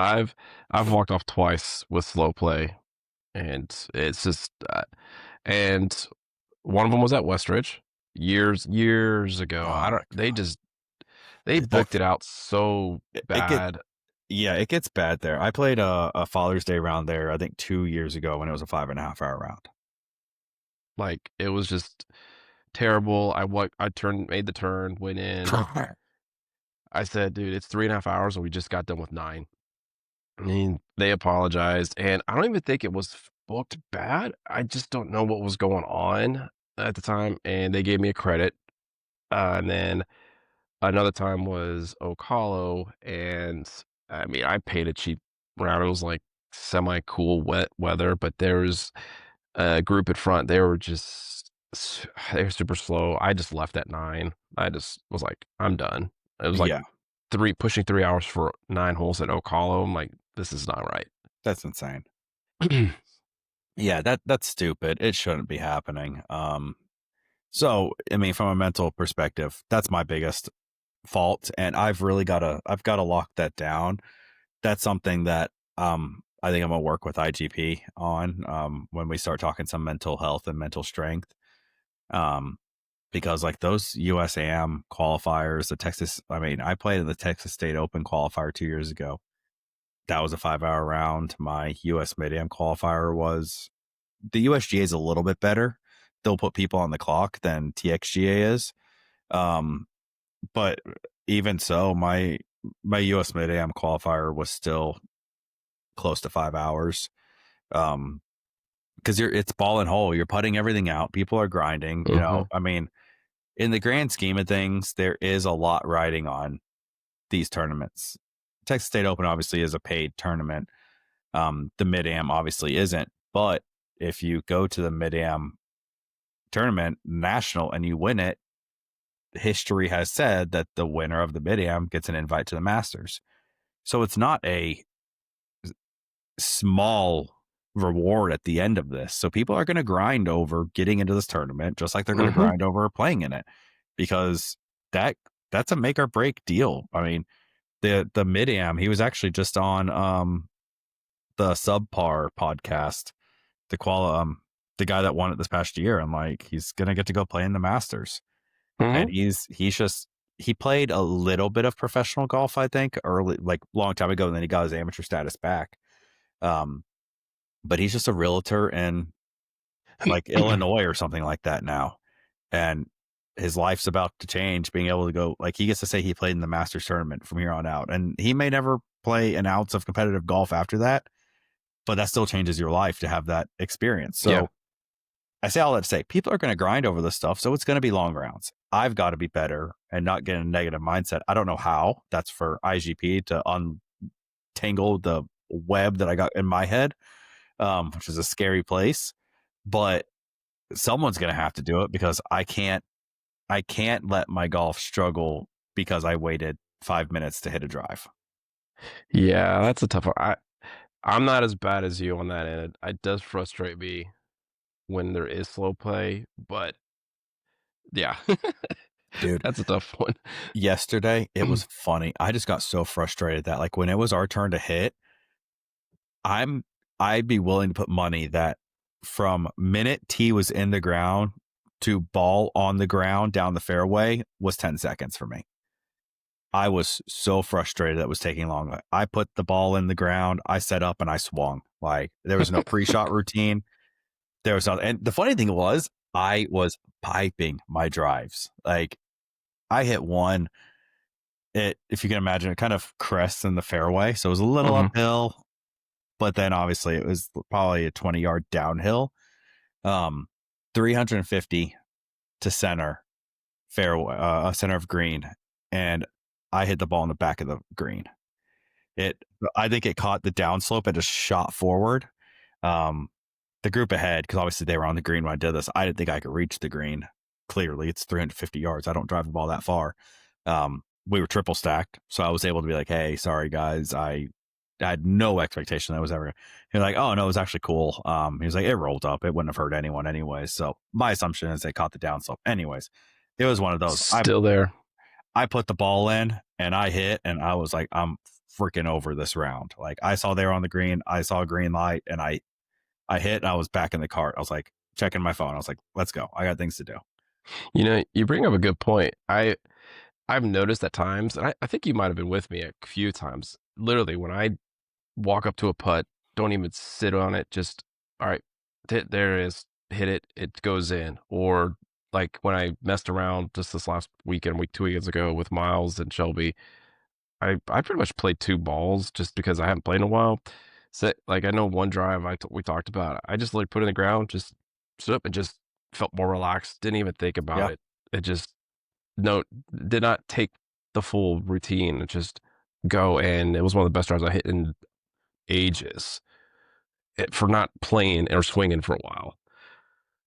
I've walked off twice with slow play, and it's just, and one of them was at Westridge years ago. Oh I don't, my they God. just they The, booked it out so it get bad. Yeah, it gets bad there. I played a Father's Day round there, I think 2 years ago, when it was a 5.5 hour round. Like it was just terrible. I made the turn, went in. I said, dude, it's 3.5 hours, and we just got done with 9. I mean, they apologized, and I don't even think it was booked bad. I just don't know what was going on at the time, and they gave me a credit. And then another time was Ocala, and I mean, I paid a cheap round. It was like semi-cool wet weather, but there was a group at front. They were they were super slow. I just left at 9. I just was like, I'm done. It was like Yeah, pushing 3 hours for 9 holes at Ocala. I'm like, this is not right. that's insane. Yeah, that's stupid. It shouldn't be happening. So I mean, from a mental perspective, that's my biggest fault, and I've gotta lock that down. That's something that I think I'm gonna work with IGP on when we start talking some mental health and mental strength. Um, because like those USAM qualifiers, I mean, I played in the Texas State Open qualifier 2 years ago. That was a 5 hour round. My US Mid Am qualifier was, the USGA is a little bit better. They'll put people on the clock than TXGA is. Um, but even so, my US Mid Am qualifier was still close to 5 hours. Because it's ball and hole. You're putting everything out. People are grinding. Mhm, I mean, in the grand scheme of things, there is a lot riding on these tournaments. Texas State Open obviously is a paid tournament. The Mid Am obviously isn't, but if you go to the Mid Am tournament national and you win it, history has said that the winner of the Mid Am gets an invite to the Masters. So it's not a small reward at the end of this. So people are going to grind over getting into this tournament, just like they're going to mhm. grind over playing in it, because that that's a make or break deal. I mean, the Mid Am, he was actually just on the Subpar podcast, the the guy that won it this past year, and like he's gonna get to go play in the Masters. And Mhm. he played a little bit of professional golf, I think, early, like long time ago, and then he got his amateur status back. Um, but he's just a realtor in like Illinois or something like that now. And his life's about to change, being able to go, like, he gets to say he played in the Masters tournament from here on out. And he may never play an ounce of competitive golf after that, but that still changes your life to have that experience. Yeah. So I say all that to say people are going to grind over this stuff. So it's going to be long rounds. I've got to be better and not get in a negative mindset. I don't know how. That's for IGP to untangle the web that I got in my head, which is a scary place. But someone's going to have to do it, because I can't let my golf struggle because I waited 5 minutes to hit a drive. Yeah, that's a tough one. I'm not as bad as you on that end. It does frustrate me when there is slow play, but yeah, Dude, that's a tough one. yesterday it was funny. I just got so frustrated that like when it was our turn to hit, I'm I'd be willing to put money that from minute T was in the ground to ball on the ground down the fairway was 10 seconds for me. I was so frustrated that it was taking long. Like, I put the ball in the ground, I set up, and I swung. Like there was no pre-shot routine. There was no, and the funny thing was, I was piping my drives. Like I hit one. It, if you can imagine, it kind of crests in the fairway, so it was a little Mhm. uphill, but then obviously it was probably a 20-yard downhill. Um, 350 to center fairway, center of green, and I hit the ball in the back of the green. It, I think it caught the downslope and just shot forward. Um, the group ahead, because obviously they were on the green when I did this. I didn't think I could reach the green. Clearly, it's 350 yards. I don't drive the ball that far. We were triple stacked, so I was able to be like, "Hey, sorry guys, I had no expectation that was ever." He's like, "Oh no, it was actually cool." He was like, "It rolled up. It wouldn't have hurt anyone anyways." So my assumption is they caught the downslope. Anyways, it was one of those. Still there. I put the ball in and I hit, and I was like, I'm freaking over this round. Like I saw they were on the green, I saw a green light, and I hit, and I was back in the cart. I was like checking my phone. I was like, let's go. I got things to do. You know, you bring up a good point. I've noticed at times, and I think you might have been with me a few times. Literally, when I walk up to a putt, don't even sit on it, just all right, there it is, hit it, it goes in. Or like when I messed around just this last weekend, 2 weekends ago with Miles and Shelby, I pretty much played 2 balls just because I haven't played in a while. So, like, I know one drive we talked about, I just literally put it in the ground, just stood up and just felt more relaxed, didn't even think about Yeah. it. It just no, did not take the full routine, it just go, and it was one of the best drives I hit in ages, for not playing or swinging for a while.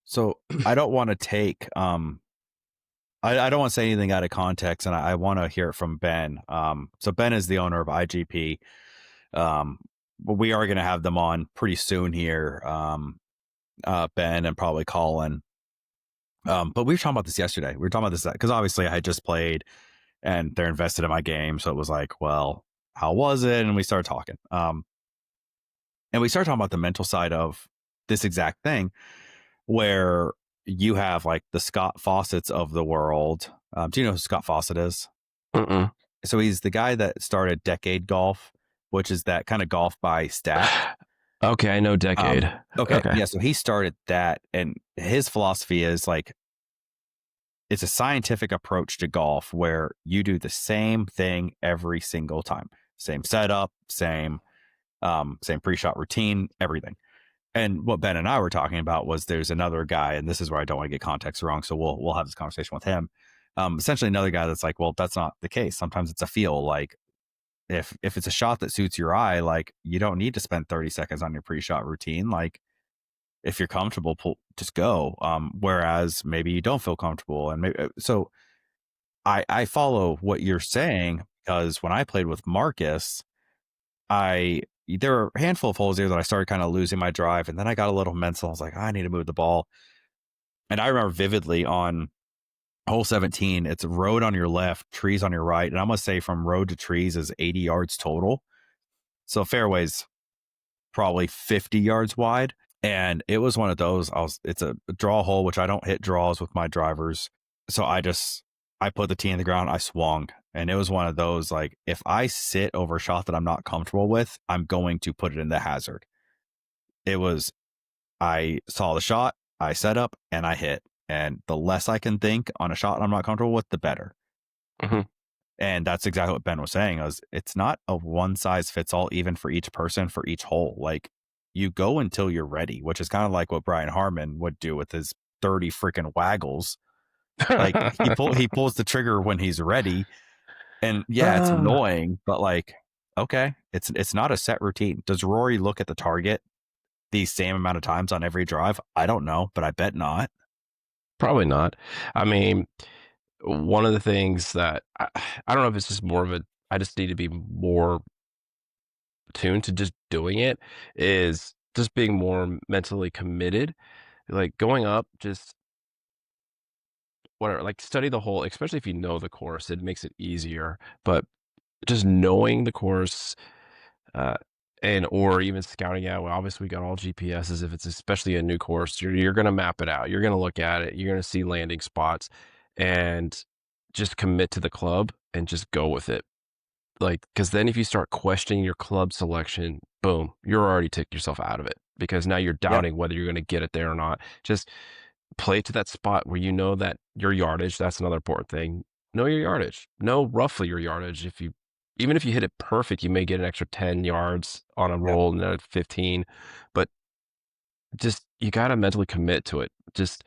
So I don't want to take I don't want to say anything out of context, and I want to hear it from Ben. So Ben is the owner of IGP. But we are going to have them on pretty soon here. Ben and probably Colin. But we were talking about this yesterday. We were talking about this because obviously I had just played and they're invested in my game. So it was like, well, how was it? And we started talking. And we started talking about the mental side of this exact thing where you have like the Scott Fawcett's of the world. Do you know who Scott Fawcett is? Mm-mm. So he's the guy that started Decade Golf, which is that kind of golf by stats. Okay, I know Decade. Okay. Okay. Yeah. So he started that. And his philosophy is like, it's a scientific approach to golf where you do the same thing every single time. Same setup, same pre-shot routine, everything. And what Ben and I were talking about was there's another guy, and this is where I don't want to get context wrong, so we'll have this conversation with him. Essentially another guy that's like, well, that's not the case. Sometimes it's a feel. Like if it's a shot that suits your eye, like you don't need to spend 30 seconds on your pre-shot routine. Like if you're comfortable, just go. Whereas maybe you don't feel comfortable, and maybe so. I follow what you're saying because when I played with Marcus, I there were a handful of holes there that I started kind of losing my drive, and then I got a little mental. I was like, I need to move the ball, and I remember vividly on hole 17, it's road on your left, trees on your right, and I'm gonna say from road to trees is 80 yards total. So fairways probably 50 yards wide. And it was one of those, it's a draw hole, which I don't hit draws with my drivers. So I put the tee in the ground, I swung. And it was one of those, like, if I sit over a shot that I'm not comfortable with, I'm going to put it in the hazard. It was, I saw the shot, I set up, and I hit. And the less I can think on a shot I'm not comfortable with, the better. Mhm. And that's exactly what Ben was saying. Was it's not a one size fits all, even for each person for each hole. Like you go until you're ready, which is kind of like what Brian Harmon would do with his 30 freaking waggles. Like he pulls the trigger when he's ready. And yeah, it's Ah, annoying, but like, okay, it's not a set routine. Does Rory look at the target the same amount of times on every drive? I don't know, but I bet not. probably not. I mean, one of the things that I don't know if it's just more of a I just need to be more tuned to just doing it, is just being more mentally committed. Like going up, just whatever, like study the whole, especially if you know the course, it makes it easier. But just knowing the course, uh, and or even scouting out. Well, obviously, we got all GPSs. If it's especially a new course, you're going to map it out. You're going to look at it. You're going to see landing spots, and just commit to the club and just go with it. Like, because then if you start questioning your club selection, boom, you're already took yourself out of it because now you're Yeah. doubting whether you're going to get it there or not. Just play to that spot where you know that your yardage, that's another important thing. Know your yardage. Know roughly your yardage. Even if you hit it perfect, you may get an extra 10 yards on a Yeah. roll and another 15. But just you got to mentally commit to it. Just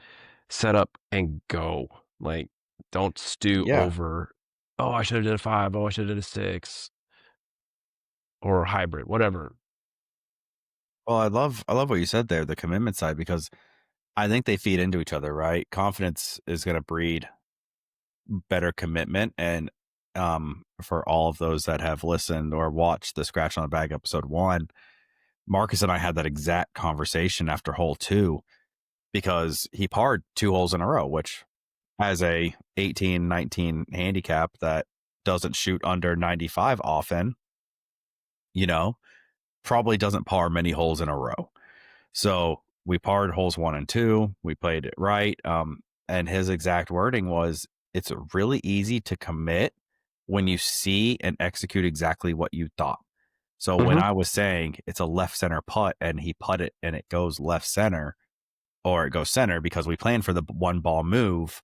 set up and go. Like, don't stew Yeah. over, oh, I should have did a 5. Oh, I should have did a 6 or hybrid, whatever. Well, I love what you said there, the commitment side, because I think they feed into each other, right? Confidence is going to breed better commitment. And for all of those that have listened or watched the Scratch on the Bag episode 1, Marcus and I had that exact conversation after hole 2 because he parred 2 holes in a row, which as a 18, 19 handicap that doesn't shoot under 95 often, you know, probably doesn't par many holes in a row. So we parred holes 1 and 2. We played it right. And his exact wording was, "It's really easy to commit when you see and execute exactly what you thought." So when Mhm. I was saying it's a left center putt and he put it and it goes left center or it goes center because we planned for the one ball move,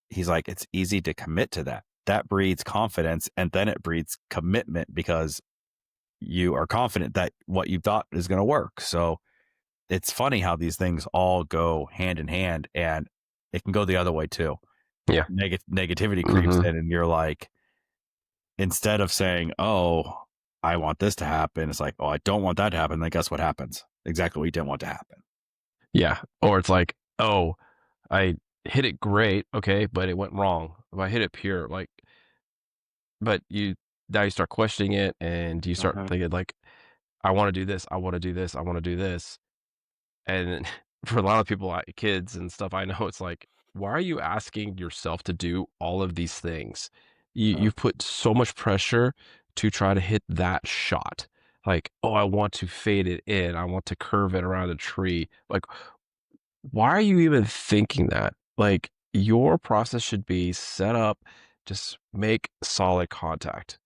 he's like, "It's easy to commit to that." That breeds confidence and then it breeds commitment because you are confident that what you thought is going to work. So it's funny how these things all go hand in hand, and it can go the other way too. Yeah. Negativity creeps Mhm. in and you're like, instead of saying, "Oh, I want this to happen," it's like, "Oh, I don't want that to happen." Then guess what happens? Exactly what you didn't want to happen. Yeah. Or it's like, "Oh, I hit it great, okay, but it went wrong. If I hit it pure, like," but you now you start questioning it and you start Uh-huh. thinking like, "I wanna do this, I wanna do this, I wanna do this." And for a lot of people, like kids and stuff I know, it's like, "Why are you asking yourself to do all of these things? Uh-huh. You've put so much pressure to try to hit that shot." Like, "Oh, I want to fade it in, I want to curve it around a tree." Like, why are you even thinking that? Like, your process should be set up, just make solid contact.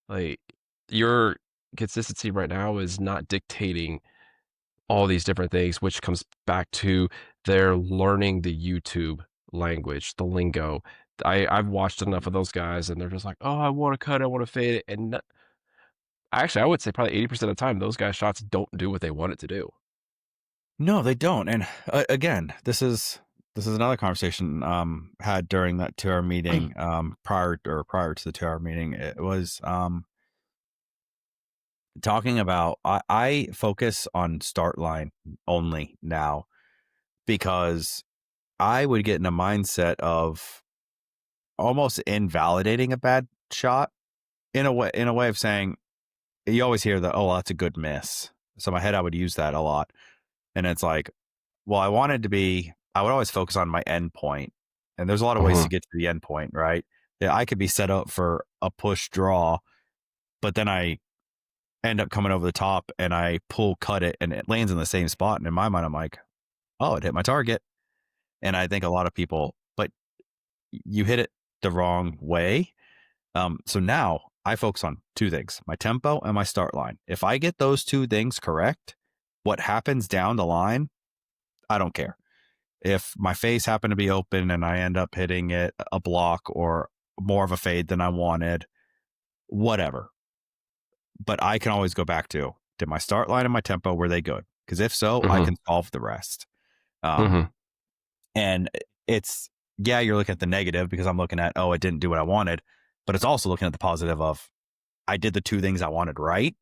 Like, your consistency right now is not dictating all these different things, which comes back to they're learning the YouTube language, the lingo. I've watched enough of those guys and they're just like, "Oh, I wanna cut, I wanna fade it," and actually, I would say probably 80% of the time, those guys' shots don't do what they want it to do. No, they don't. And again, this is another conversation had during that 2 hour meeting prior to the 2 hour meeting. It was talking about I focus on start line only now because I would get in a mindset of almost invalidating a bad shot in a way of saying, you always hear the, "Oh, that's a good miss." So in my head I would use that a lot. And it's like, well, I would always focus on my end point. And there's a lot of ways to Mhm. get to the end point, right? Yeah, I could be set up for a push draw, but then I end up coming over the top and I pull cut it and it lands in the same spot. And in my mind, I'm like, "Oh, it hit my target." And I think a lot of people, but you hit it the wrong way. So now I focus on 2 things: my tempo and my start line. If I get those 2 things correct, what happens down the line, I don't care. If my face happened to be open and I end up hitting it a block or more of a fade than I wanted, whatever. But I can always go back to, did my start line and my tempo, were they good? Because if so, I Mhm. can solve the rest. Um, Mhm. and it's, yeah, you're looking at the negative because I'm looking at, oh, it didn't do what I wanted, but it's also looking at the positive of, I did the 2 things I wanted right.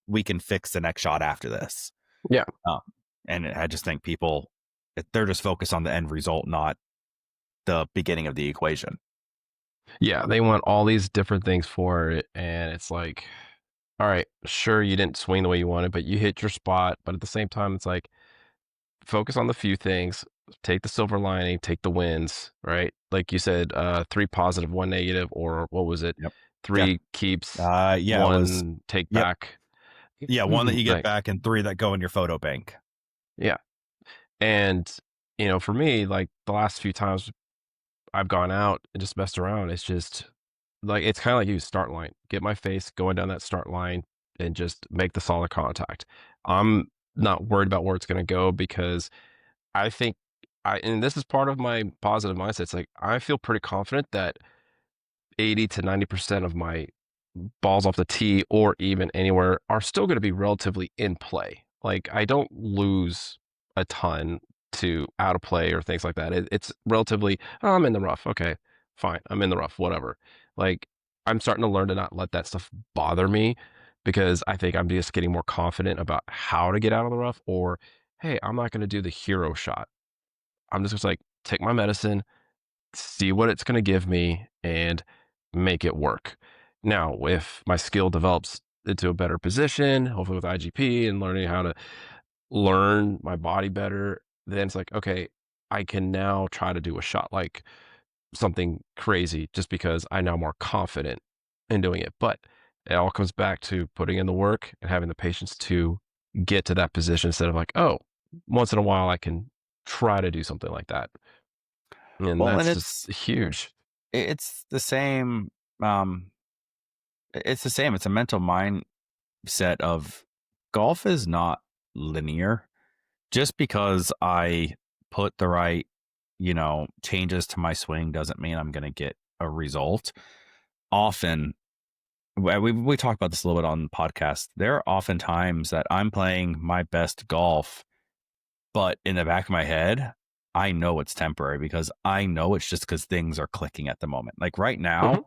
We can fix the next shot after this. Yeah. Um, and I just think people, they're just focused on the end result, not the beginning of the equation. Yeah, they want all these different things for it, and it's like, "Alright, sure, you didn't swing the way you wanted, but you hit your spot," but at the same time, it's like, focus on the few things, take the silver lining, take the wins, right? Like you said, 3 positive, 1 negative, or what was it? Yep. Yeah. 3 keeps, Yeah, it was, 1 take yep. back. Yeah, 1 that you get Like, back and 3 that go in your photo bank. yeah, and, for me, like, the last few times I've gone out and just messed around. It's just like it's kind of like you start line, get my face going down that start line and just make the solid contact. I'm not worried about where it's going to go because I think and this is part of my positive mindset. It's like I feel pretty confident that 80 to 90% of my balls off the tee or even anywhere are still going to be relatively in play. Like I don't lose a ton to out of play or things like that. It's relatively, oh, I'm in the rough. Okay, fine. I'm in the rough, whatever. Like I'm starting to learn to not let that stuff bother me because I think I'm just getting more confident about how to get out of the rough or, hey, I'm not going to do the hero shot. I'm just gonna like take my medicine, see what it's going to give me and make it work. Now, if my skill develops into a better position, hopefully with IGP and learning how to learn my body better, then it's like, okay, I can now try to do a shot like something crazy just because I now more confident in doing it. But it all comes back to putting in the work and having the patience to get to that position instead of like, oh, once in a while I can try to do something like that. And Well, and that's just huge. it's the same. Um, it's the same. It's a mental mindset of golf is not linear. Just because I put the right, changes to my swing doesn't mean I'm going to get a result. Often, we talk about this a little bit on the podcast. There are often times that I'm playing my best golf, but in the back of my head, I know it's temporary because I know it's just because things are clicking at the moment. Like Mhm,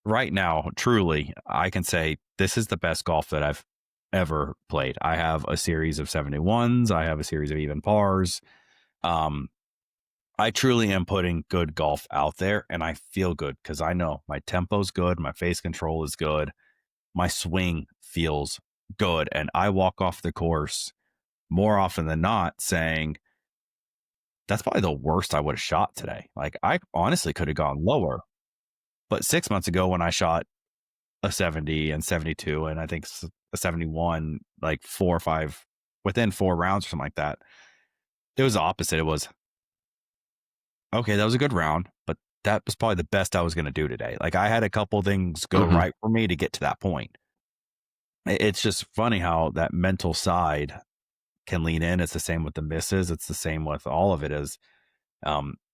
right now, truly, I can say this is the best golf that I've ever played. I have a series of 71s, I have a series of even pars. Um, I truly am putting good golf out there and I feel good because I know my tempo's good, my face control is good, my swing feels good. And I walk off the course more often than not saying, that's probably the worst I would have shot today. Like I honestly could have gone lower. But 6 months ago when I shot a 70 and 72, and I think a 71, like 4 or 5 within 4 rounds or something like that, it was the opposite. It was, okay, that was a good round, but that was probably the best I was going to do today. Like I had a couple things go mhm, right for me to get to that point. It's just funny how that mental side can lean in. It's the same with the misses. It's the same with all of it is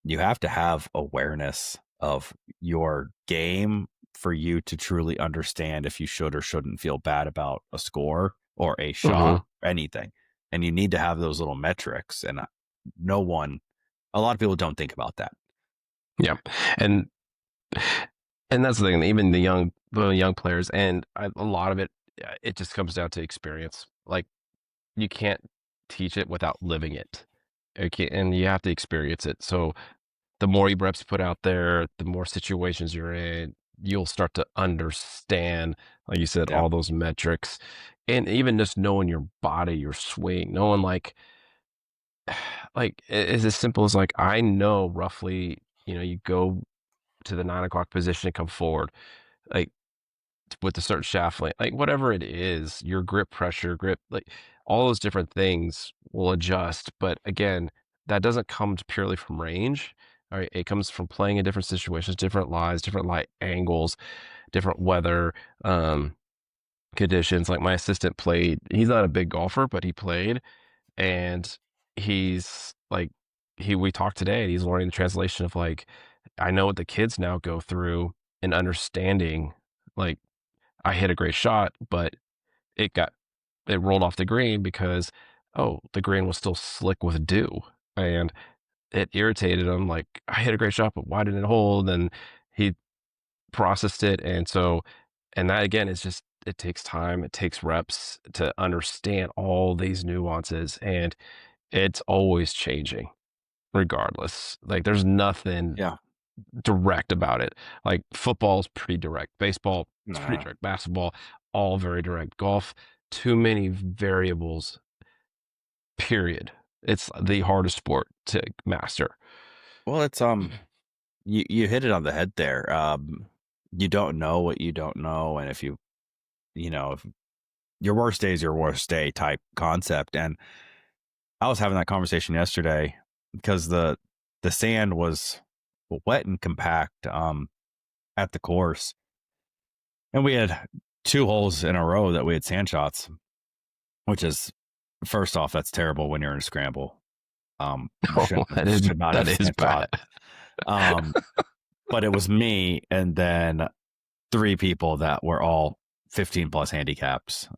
you have to have awareness of your game for you to truly understand if you should or shouldn't feel bad about a score or a shot, mhm. anything. And you need to have those little metrics. And no one, a lot of people don't think about that. Yeah, and that's the thing, even the young players, and a lot of it, it just comes down to experience. Like, you can't teach it without living it. Okay, and you have to experience it. So, the more you reps you put out there, the more situations you're in, you'll start to understand, like you said, Yeah. all those metrics, and even just knowing your body, your swing, knowing, like, it's as simple as, like, I know roughly, you go to the 9 o'clock position and come forward, like, with a certain shaft length, like, whatever it is, your grip pressure, grip, like, all those different things will adjust, but again, that doesn't come purely from range, alright? It comes from playing in different situations, different lies, different light angles, different weather, conditions, like, my assistant played he's not a big golfer, but he played, and he's like we talked today, and he's learning the translation of, like, I know what the kids now go through in understanding, like, I hit a great shot, but it got it rolled off the green because, oh, the green was still slick with dew, and it irritated him, like, "I hit a great shot, but why didn't it hold?" And he processed it, and so and that again is just it takes time, it takes reps to understand all these nuances, and it's always changing regardless. Like, there's nothing Yeah. direct about it. Like, football is pretty direct, baseball is pretty Nah. direct, basketball, all very direct. Golf, too many variables, period. It's the hardest sport to master. Well, it's, you hit it on the head there. You don't know what you don't know. And if your worst day is your worst day type concept. And I was having that conversation yesterday because the sand was wet and compact at the course, and we had 2 holes in a row that we had sand shots, which is first off, that's terrible when you're in a scramble. You Oh, should not that have is sand shot. bad. Um, but it was me and then 3 people that were all 15 plus handicaps.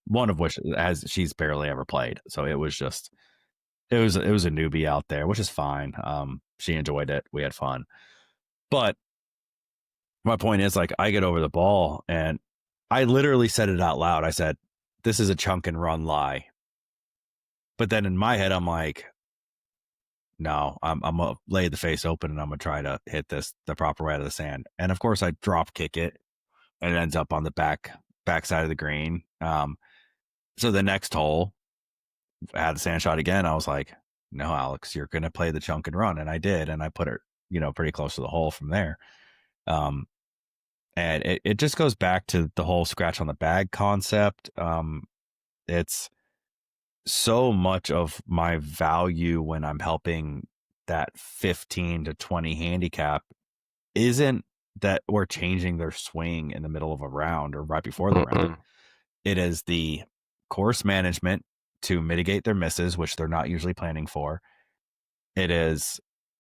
One of which has she's barely ever played, so it was just it was a newbie out there, which is fine. She enjoyed it. We had fun, but my point is, like, I get over the ball and I literally said it out loud. I said, "This is a chunk and run lie." But then in my head, I'm like, no, I'm gonna lay the face open and I'm gonna try to hit this the proper way out of the sand. And of course, I drop kick it and it ends up on the back side of the green. So the next hole, I had the sand shot again. I was like, no, Alex, you're gonna play the chunk and run, and I did, and I put it, pretty close to the hole from there. Um, and it just goes back to the whole scratch on the bag concept. It's so much of my value when I'm helping that 15 to 20 handicap isn't that we're changing their swing in the middle of a round or right before the round. Mm-mm. It is the course management to mitigate their misses, which they're not usually planning for. It is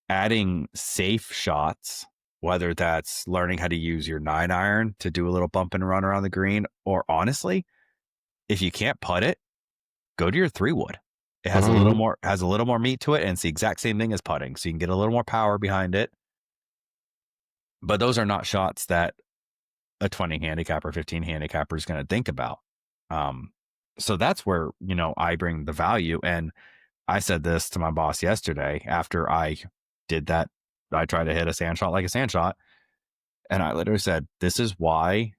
adding safe shots, whether that's learning how to use your 9 iron to do a little bump and run around the green, or honestly, if you can't putt it, go to your 3 wood. It has Mhm. a little more meat to it, and it's the exact same thing as putting. So you can get a little more power behind it. But those are not shots that a 20 handicap or 15 handicapper is going to think about. Um, so that's where, I bring the value. And I said this to my boss yesterday after I did that. I tried to hit a sand shot like a sand shot. And I literally said, this is why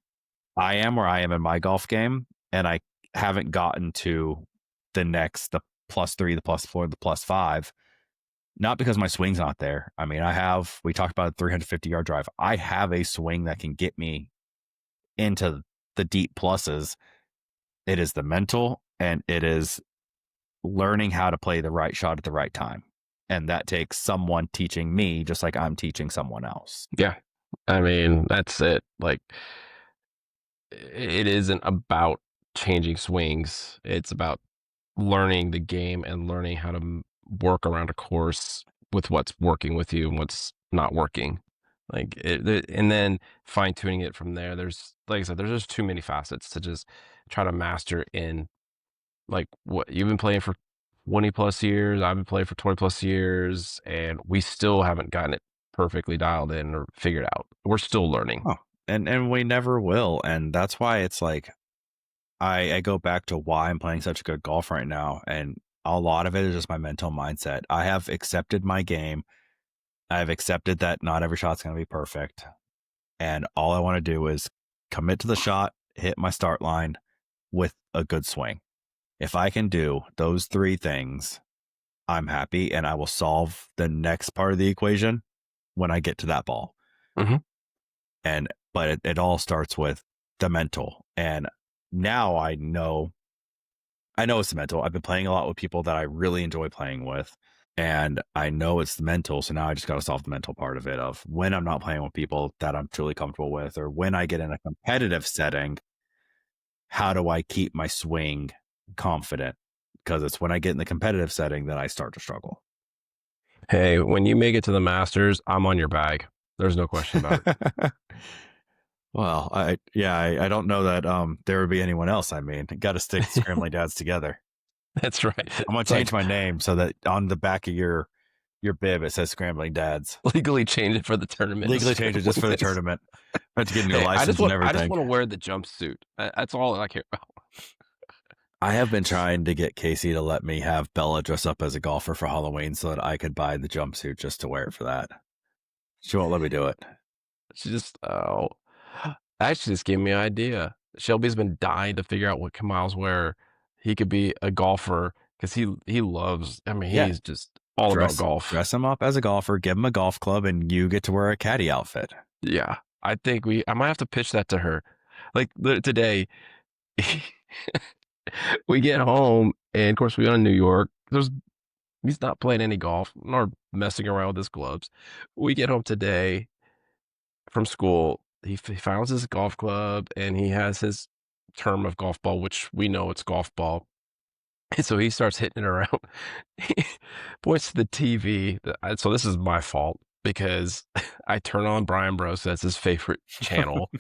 I am where I am in my golf game. And I haven't gotten to the +3, the +4, the +5, not because my swing's not there. I mean, we talked about a 350-yard drive. I have a swing that can get me into the deep pluses. It is the mental and it is learning how to play the right shot at the right time. And that takes someone teaching me just like I'm teaching someone else. Yeah. I mean, that's it. Like, it isn't about changing swings. It's about learning the game and learning how to work around a course with what's working with you and what's not working. And then fine tuning it from there. Like I said, there's just too many facets to just try to master in like what you've been playing for 20 plus years. I've been playing for 20 plus years, and we still haven't gotten it perfectly dialed in or figured out. We're still learning. Oh, and we never will. And that's why it's like I go back to why I'm playing such good golf right now. And a lot of it is just my mental mindset. I have accepted my game. I've accepted that not every shot's going to be perfect. And all I want to do is commit to the shot, hit my start line with a good swing. If I can do those 3 things, I'm happy and I will solve the next part of the equation when I get to that ball. Mhm. But it all starts with the mental. And now I know it's the mental. I've been playing a lot with people that I really enjoy playing with. And I know it's the mental. So now I just got to solve the mental part of it of when I'm not playing with people that I'm truly comfortable with, or when I get in a competitive setting, how do I keep my swing confident? Because it's when I get in the competitive setting that I start to struggle. Hey, when you make it to the Masters, I'm on your bag. There's no question about it. Well, I don't know that there would be anyone else. I mean, got to stick Scrambling Dads together. That's right. I'm gonna It's change like my name so that on the back of your bib it says Scrambling Dads. legally change it for the tournament to Legally change it just Scrambling for the Days. tournament. I have to get a new Hey, license and I just everything. want to wear the jumpsuit. That's all I care about. I have been trying to get Casey to let me have Bella dress up as a golfer for Halloween so that I could buy the jumpsuit just to wear it for that. She won't let me do it. She just actually just gave me an idea. Shelby's been dying to figure out what can Miles wear. He could be a golfer because he loves. I mean, Yeah, he's just all about golf. dress him up as a golfer, give him a golf club, and you get to wear a caddy outfit. Yeah, I think I might have to pitch that to her. Like today, we get home, and of course we go to New York. There's He's not playing any golf nor messing around with his clubs. We get home today from school. He finds his golf club and he has his term of golf ball, which we know it's golf ball. And so he starts hitting it around. He points to the TV. So this is my fault because I turn on Brian Bros. That's his favorite channel.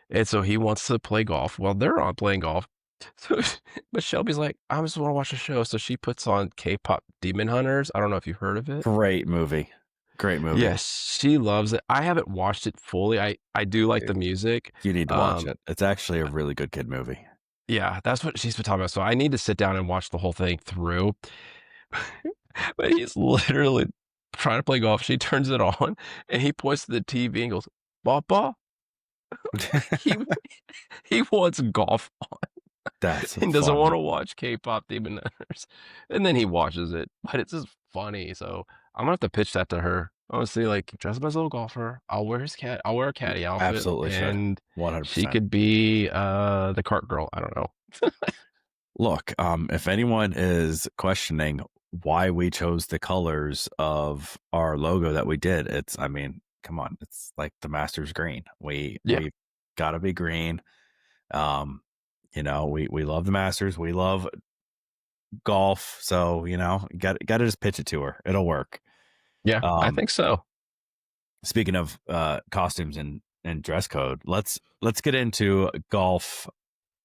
And so he wants to play golf. Well, they're on playing golf. So, but Shelby's like, I just want to watch a show. So she puts on K-pop Demon Hunters. I don't know if you heard of it. Great movie. Great movie. Yes, she loves it. I haven't watched it fully. I do like the music. You need to watch Um, it. It's actually a really good kid movie. yeah, that's what she's been talking about. So I need to sit down and watch the whole thing through. But he's literally trying to play golf. She turns it on and he points to the TV and goes, Papa. He he wants golf That's so and doesn't funny. wanna watch K-pop Demon Hunters, and then he watches it, but it's just funny, so I'm gonna have to pitch that to her. Honestly, like, dress up as a little golfer, I'll wear a You caddy outfit, absolutely should. and she 100%. could be, the cart girl, I don't know. Look, if anyone is questioning why we chose the colors of our logo that we did, it's, I mean, come on, it's like the Masters green. Yeah, We got to be green. Um, we love the Masters. We love golf. So, got to just pitch it to her. It'll work. yeah, I Um, think so. Speaking of costumes and dress code, let's get into golf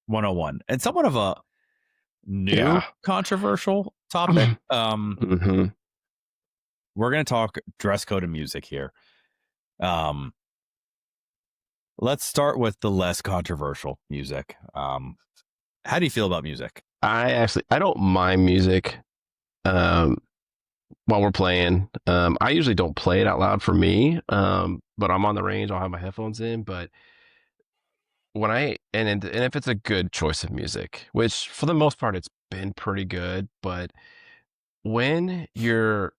101 and somewhat of a new Yeah. controversial topic. Mhm. We're going to talk dress code and music here. Um, let's start with the less controversial music. How do you feel about music? I don't mind music, um, while we're playing. I usually don't play it out loud for me, but I'm on the range, I'll have my headphones in, but when I and if it's a good choice of music, which for the most part it's been pretty good, but when you're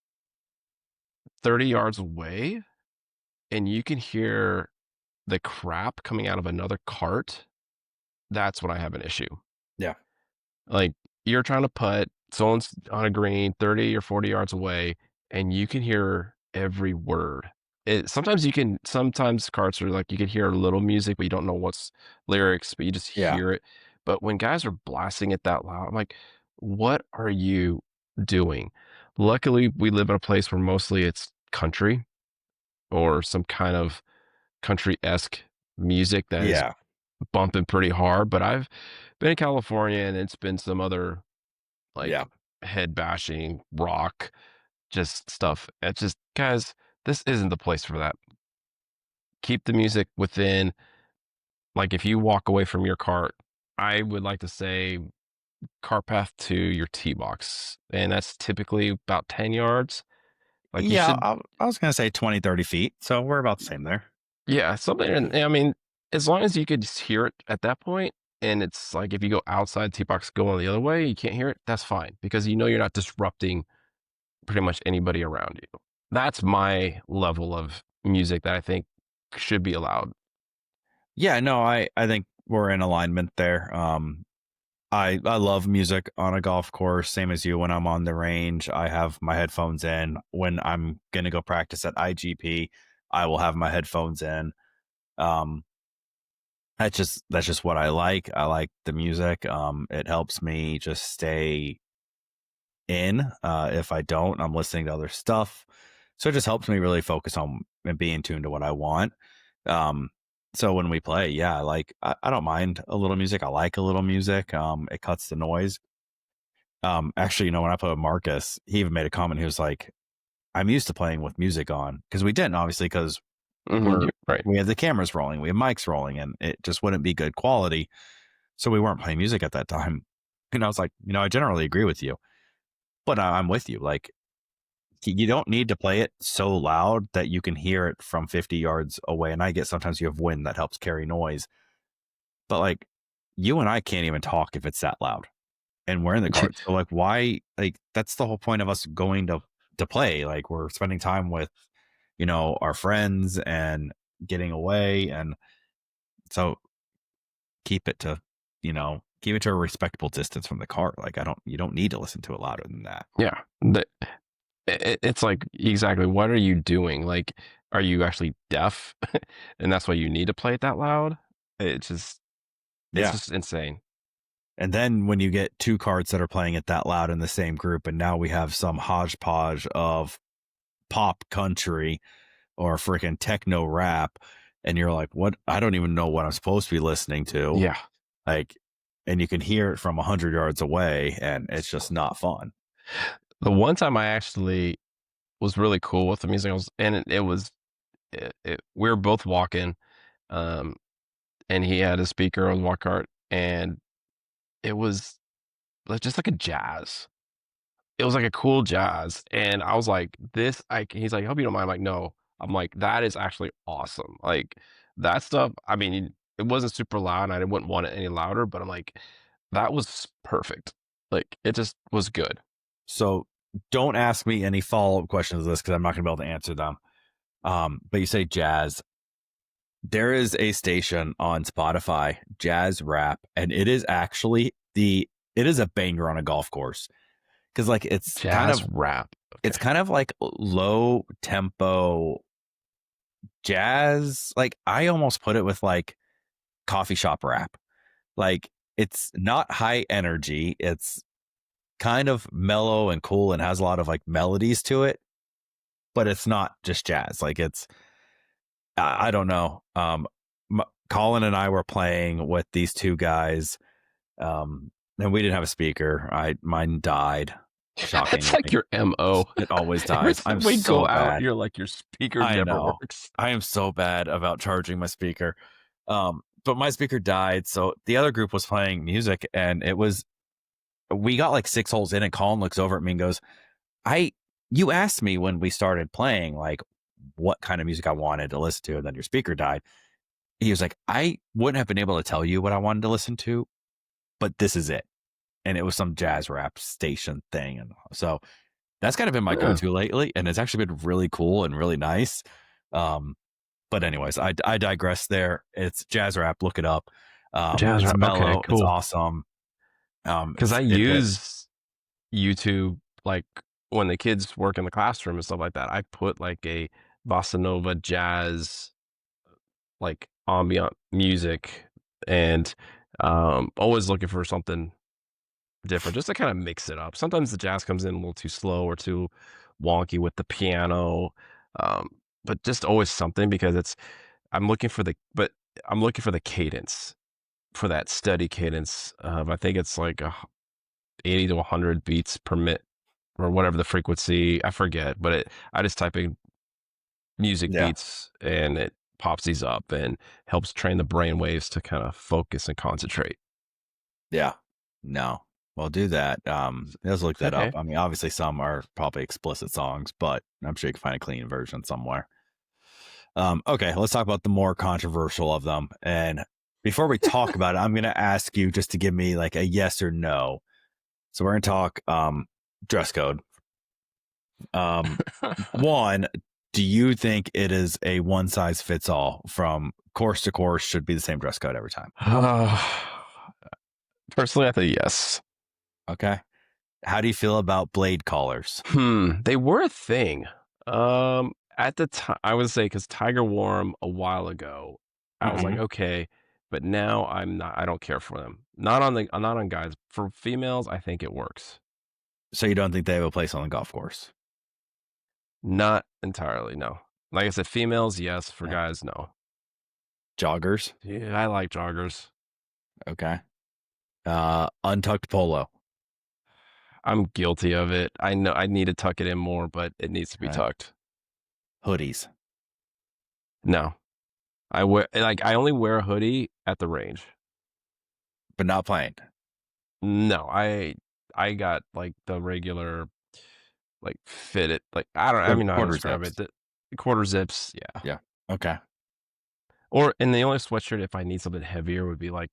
30 yards away and you can hear the crap coming out of another cart, that's when I have an issue. Yeah. Like, you're trying to putt, someone's on a green 30 or 40 yards away, and you can hear every word. Sometimes carts are like, you can hear a little music, but you don't know what's lyrics, but you just Yeah. hear it. But when guys are blasting it that loud, I'm like, "What are you doing?" Luckily, we live in a place where mostly it's country or some kind of country-esque music that is Yeah. bumping pretty hard, but I've been in California, and it's been some other Yeah. like head bashing, rock, just stuff. It's just, guys, this isn't the place for that. Keep the music within, like, if you walk away from your cart, I would like to say cart path to your tee box. And that's typically about 10 yards. Like, you Yeah. should, I was going to say 20, 30 feet. So we're about the same there. yeah, something. And I mean, as long as you could just hear it at that point, and it's like if you go outside tee box, going the other way, you can't hear it, that's fine because you know you're not disrupting pretty much anybody around you. That's my level of music that I think should be allowed. Yeah. No, I think we're in alignment there. I love music on a golf course, same as you. When I'm on the range, I have my headphones in. When I'm gonna go practice at IGP, I will have my headphones in. Um, that's just what I like. I like the music. It helps me just stay in. If I don't, I'm listening to other stuff. So it just helps me really focus on and be in tune to what I want. Um, so when we play, yeah, I don't mind a little music. I like a little music. It cuts the noise. Actually, when I played with Marcus, he even made a comment. He was like, "I'm used to playing with music on because we didn't obviously because Mhm, we're right. we have the cameras rolling, we have mics rolling, and it just wouldn't be good quality. So we weren't playing music at that time." And I was like, I generally agree with you, but I'm with you. Like, you don't need to play it so loud that you can hear it from 50 yards away. And I get sometimes you have wind that helps carry noise, but like you and I can't even talk if it's that loud and we're in the cart. So like why like that's the whole point of us going to play. Like we're spending time with, our friends and getting away. And so keep it to, keep it to a respectable distance from the car. Like you don't need to listen to it louder than that. Yeah. It's like, exactly, what are you doing? Like, are you actually deaf? And that's why you need to play it that loud? It just it's Yeah. just insane. And then when you get two cards that are playing it that loud in the same group, and now we have some hodgepodge of pop country or freaking techno rap, and you're like, what? I don't even know what I'm supposed to be listening to. Yeah. Like, and you can hear it from 100 yards away, and it's just not fun. The one time I actually was really cool with the music, and it was we were both walking, um, and he had a speaker on the walk cart, and it was like just like a jazz. It was like a cool jazz, and I was like, "This," he's like, "I hope you don't mind." I'm like, "No." I'm like, "That is actually awesome." Like, that stuff, I mean, it wasn't super loud, and I wouldn't want it any louder, but I'm like, "That was perfect." Like, it just was good. So don't ask me any follow up questions of this because I'm not going to be able to answer them. But you say jazz. There is a station on Spotify, Jazz Rap, and it is actually it is a banger on a golf course because like Jazz rap. it's Okay. kind of like low tempo jazz. Like I almost put it with like coffee shop rap. Like it's not high energy. It's kind of mellow and cool and has a lot of like melodies to it, but it's not just jazz. Like I don't know. Colin and I were playing with these two guys, and we didn't have a speaker. Mine died, That's like shockingly. your MO. It always Every dies. I'm time we go so out, bad. you're like, "Your speaker I never know. works." I am so bad about charging my speaker. But my speaker died, so the other group was playing music, and we got like 6 holes in, and Colin looks over at me and goes, "I, you asked me when we started playing, like what kind of music I wanted to listen to, and then your speaker died." He was like, "I wouldn't have been able to tell you what I wanted to listen to, but this is it." And it was some jazz rap station thing, and so that's kind of been my Huh. go-to lately, and it's actually been really cool and really nice. Um, but anyways, I digress there. It's jazz rap. Look it up. Jazz It's rap. Okay, mellow. It's cool. awesome. Because I It hit. use YouTube, like, when the kids work in the classroom and stuff like that, I put, like, a bossa nova jazz, like, ambient music, and, always looking for something different just to kinda mix it up. Sometimes the jazz comes in a little too slow or too wonky with the piano, um, but just always something because I'm looking for the cadence, for that steady cadence of, I think it's like 80 to 100 beats per minute or whatever the frequency, I forget, but I just type in music Yeah, beats and it pops these up and helps train the brain waves to kind of focus and concentrate. yeah. No, well, do that. Let's look that up. Okay. I mean, obviously, some are probably explicit songs, but I'm sure you can find a clean version somewhere. Okay, let's talk about the more controversial of them. And before we talk about it, I'm going to ask you just to give me like a yes or no. So we're going to talk dress code. Um, one, do you think it is a one size fits all from course to course? Should be the same dress code every time? Personally, I think yes. Okay. How do you feel about blade collars? They were a thing. At the time, I would say because Tiger wore 'em a while ago, I was like, Hmm. okay, but now I'm not. I don't care for them. Not on guys. For females, I think it works. So you don't think they have a place on the golf course? Not entirely, no. Like I said, females, yes. For Yeah. guys, no. Joggers? Yeah, I like joggers. Okay. Untucked polo. I'm guilty of it. I know I need to tuck it in more, but it needs to be Right. tucked. Hoodies, No, I only wear a hoodie at the range. but not playing. No, I got like the regular, like, fitted, like, I don't Quarter, even know how to quarter describe zips. it. The quarter zips, yeah. Yeah. Okay. And the only sweatshirt if I need something heavier would be like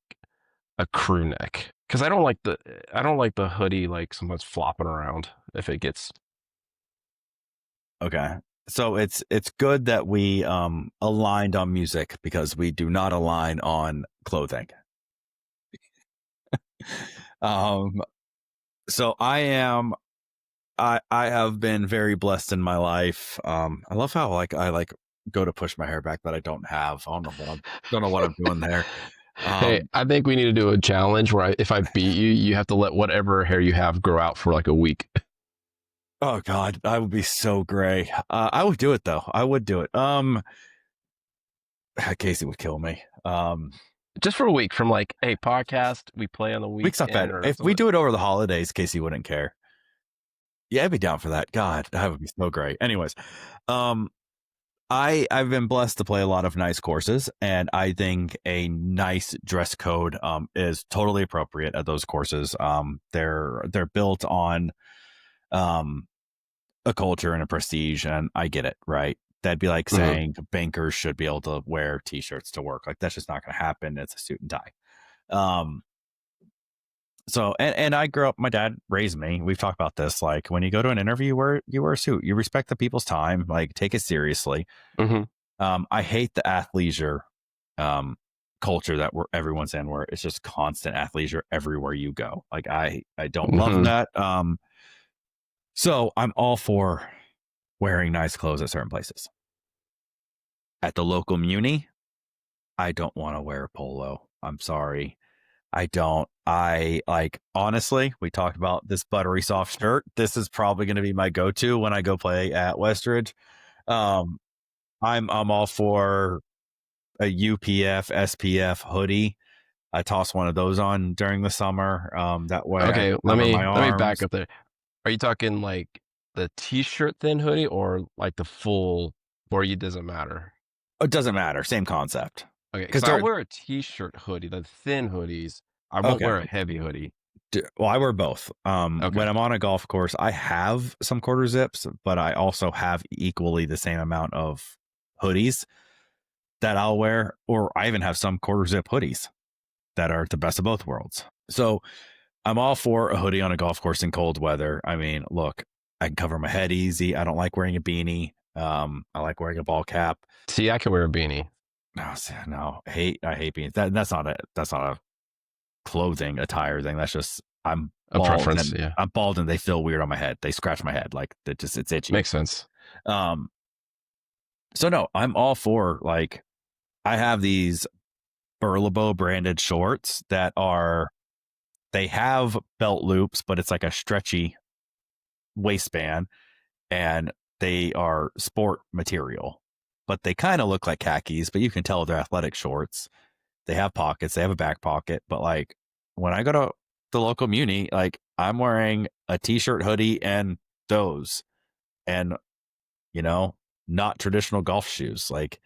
a crew neck, because I don't like the hoodie like sometimes flopping around if it gets. Okay. So it's good that we aligned on music because we do not align on clothing. Um, so I have been very blessed in my life. I love how like I like go to push my hair back that I don't have. I don't know what I'm doing there. Hey, Um, I think we need to do a challenge where if I beat you, you have to let whatever hair you have grow out for like a week. oh God, I would be so gray. I would do it though. I would do it. Casey would kill me. Just for a week from like, hey, podcast, we play on the Week's not bad. weekend or If we something. do it over the holidays, Casey wouldn't care. Yeah, I'd be down for that. God, that would be so great. Anyways, um, I've been blessed to play a lot of nice courses, and I think a nice dress code is totally appropriate at those courses. They're built on um a culture and a prestige, and I get it, right? That'd be like Hmm. saying bankers should be able to wear t-shirts to work. Like that's just not going to happen. It's a suit and tie. Um, so and I grew up. My dad raised me. We've talked about this. Like when you go to an interview, where you wear a suit, you respect the people's time. Like take it seriously. Hmm. I hate the athleisure um, culture that everyone's in, where it's just constant athleisure everywhere you go. Like I don't love Hmm. that. So I'm all for wearing nice clothes at certain places. At the local muni, I don't want to wear a polo. I'm sorry. I don't. I like honestly, we talked about this buttery soft shirt. This is probably going to be my go-to when I go play at Westridge. Um, I'm all for a UPF SPF hoodie. I toss one of those on during the summer. That way I Okay, can cover my let me back arms. up there. Are you talking like the t-shirt thin hoodie or like the full where you doesn't matter? It doesn't matter. Same concept. Okay, Because because I'll they're wear a t-shirt hoodie, the thin hoodies. I won't okay. wear a heavy hoodie. Well, I wear both. Okay. When I'm on a golf course, I have some quarter zips, but I also have equally the same amount of hoodies that I'll wear, or I even have some quarter zip hoodies that are the best of both worlds. So I'm all for a hoodie on a golf course in cold weather. I mean, look, I can cover my head easy. I don't like wearing a beanie. I like wearing a ball cap. See, I can wear a beanie No, no, I hate beanies. That's not a clothing attire thing. That's just of preference. Yeah, I'm bald and they feel weird on my head. They scratch my head like it's itchy. makes sense. Um, so no, I'm all for like I have these Burlebo branded shorts that are they have belt loops, but it's like a stretchy waistband and they are sport material. But they kind of look like khakis, but you can tell they're athletic shorts. They have pockets, they have a back pocket, but like when I go to the local muni, like I'm wearing a t-shirt, hoodie, and those, and you know, not traditional golf shoes. Like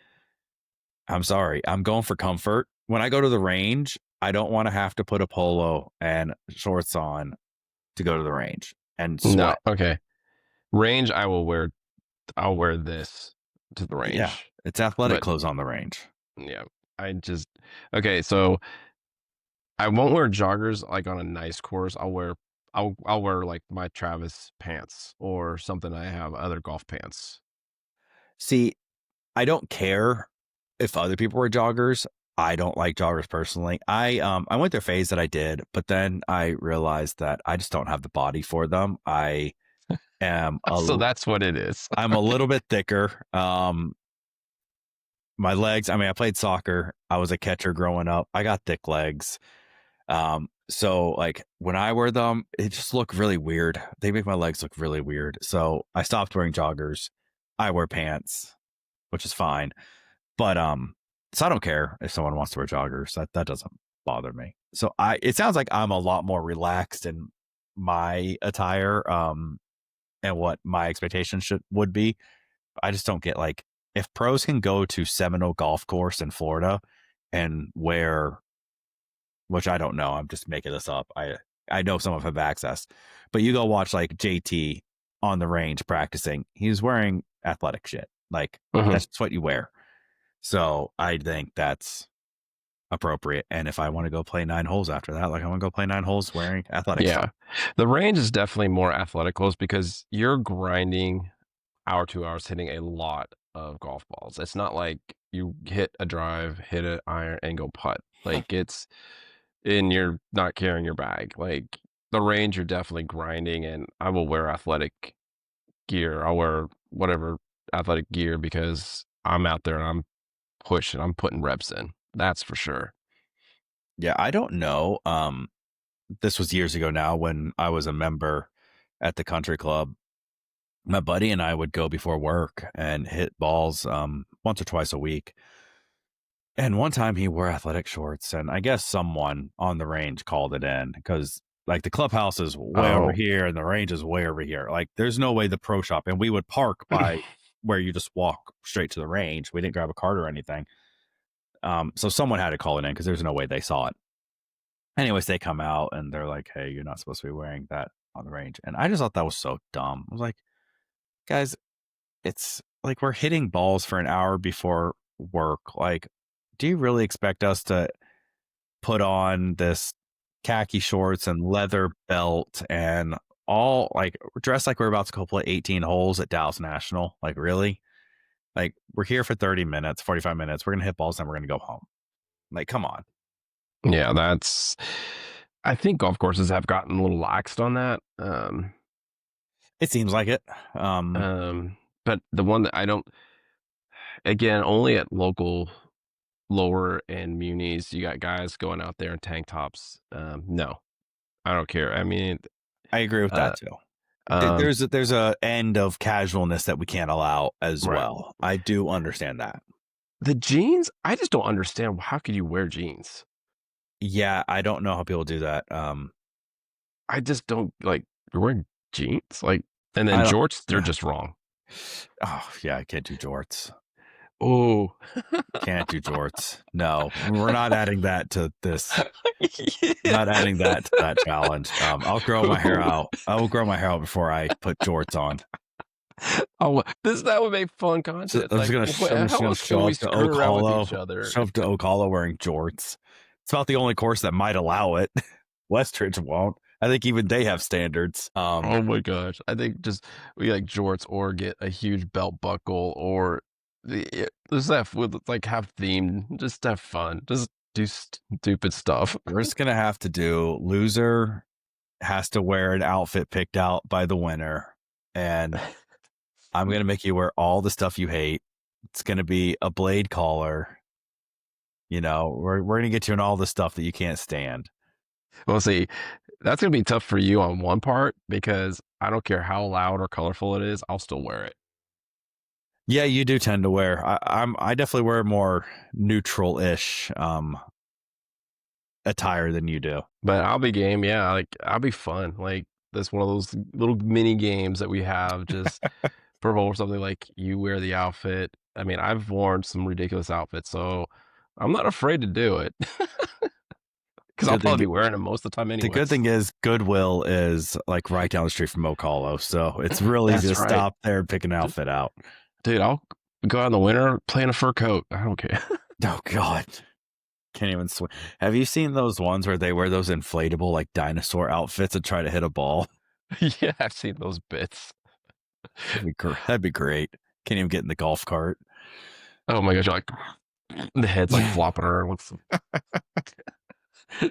I'm sorry, I'm going for comfort. When I go to the range, I don't want to have to put a polo and shorts on to go to the range and No, sweat. okay. Range, I will wear. I'll wear this to the Yeah, range, it's athletic but clothes on the range. yeah, I just okay. So I won't wear joggers like on a nice course. I'll wear like my Travis pants or something. I have other golf pants. See, I don't care if other people were joggers. I don't like joggers personally. I went through a phase that I did, but then I realized that I just don't have the body for them. Am a So that's what it is. I'm a little bit thicker. My legs, I mean, I played soccer. I was a catcher growing up. I got thick legs. So like when I wear them, it just look really weird. They make my legs look really weird. So I stopped wearing joggers. I wear pants, which is fine. But so I don't care if someone wants to wear joggers. That doesn't bother me. So I it sounds like I'm a lot more relaxed in my attire and what my expectations would be. I just don't get like if pros can go to Seminole Golf Course in Florida and wear, which I don't know, I'm just making this up. I know some of them have access, but you go watch like JT on the range practicing. He's wearing athletic shit. Like Mhm. that's just what you wear. So I think that's appropriate. And if I want to go play 9 holes after that, like I want to go play 9 holes wearing athletic stuff. Yeah. The range is definitely more athletic clothes because you're grinding hour, 2 hours hitting a lot of golf balls. It's not like you hit a drive, hit an iron, and go putt. Like, it's and you're not carrying your bag. Like, the range, you're definitely grinding, and I will wear athletic gear. I'll wear whatever athletic gear because I'm out there and I'm pushing, I'm putting reps in. That's for sure. Yeah, I don't know. This was years ago now when I was a member at the country club. My buddy and I would go before work and hit balls once or twice a week. And one time he wore athletic shorts, and I guess someone on the range called it in because like the clubhouse is way over Oh. here and the range is way over here. Like there's no way the pro shop, and we would park by where you just walk straight to the range. We didn't grab a cart or anything. So someone had to call it in because there's no way they saw it. Anyways, they come out and they're like, "Hey, you're not supposed to be wearing that on the range." And I just thought that was so dumb. I was like, "Guys, it's like we're hitting balls for an hour before work. Like, do you really expect us to put on this khaki shorts and leather belt and all like dressed like we're about to go play 18 holes at Dallas National? Like, really? Like, we're here for 30 minutes, 45 minutes. We're gonna hit balls and we're gonna go home. Like, come on." Yeah, that's I think golf courses have gotten a little laxed on that. It seems like it. Um, Um, but the one that I don't again, only at local lower end munis, you got guys going out there in tank tops. No, I don't care. I mean, I agree with uh, that too. um, There's a end of casualness that we can't allow as right. well. I do understand that. The jeans, I just don't understand how could you wear jeans? Yeah, I don't know how people do that. I just don't like you're wearing jeans, like, and then I don't. jorts, they're just wrong. Oh yeah, I can't do jorts. Oh, Can't do jorts. No, we're not adding that to this. Not adding yes. that to that challenge. I'll grow my hair out. I will grow my hair out before I put jorts on. Oh, this that would make fun So content. I'm just Like, gonna I'm just how gonna else can show we up to screw Oak around with Hollow. each other? Show up to Oak Hollow wearing jorts. It's about the only course that might allow it. Westridge won't. I think even they have standards. Oh my gosh. I think just we like jorts or get a huge belt buckle or just have with like have themed, just have fun, just do stupid stuff. We're just gonna have to do loser has to wear an outfit picked out by the winner, and I'm gonna make you wear all the stuff you hate. It's gonna be a blade collar. You know, we're gonna get you in all the stuff that you can't stand. Well, see, that's gonna be tough for you on one part because I don't care how loud or colorful it is, I'll still wear it. Yeah, you do tend to wear. I definitely wear more neutral ish attire than you do. But I'll be game, yeah, like I'll be fun. Like that's one of those little mini games that we have just for or something like you wear the outfit. I mean, I've worn some ridiculous outfits, so I'm not afraid to do it because I'll Good thing. probably be wearing them most of the time The good anyways. thing is Goodwill is like right down the street from Oak Hollow, so it's real easy to That's right. stop there and pick an Just outfit out. dude, I'll go out in the winter, play in a fur coat. I don't care. Oh God, can't even swim. Have you seen those ones where they wear those inflatable like dinosaur outfits and try to hit a ball? Yeah, I've seen those bits. That'd be great. Can't even get in the golf cart. Oh my gosh, you're like the head's like flopping around. What's oh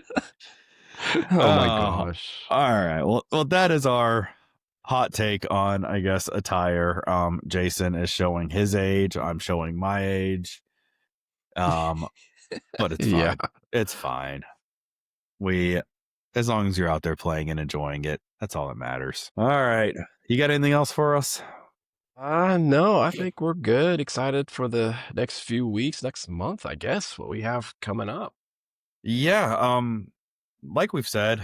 my Oh, gosh. all right. Well, that is our hot take on, I guess, attire. Jason is showing his age. I'm showing my age. Um, but it's Yeah. fine. It's fine. We, as long as you're out there playing and enjoying it, that's all that matters. All right. You got anything else for us? No, I think we're good. Excited for the next few weeks, next month, I guess, what we have coming up. Yeah. Like we've said,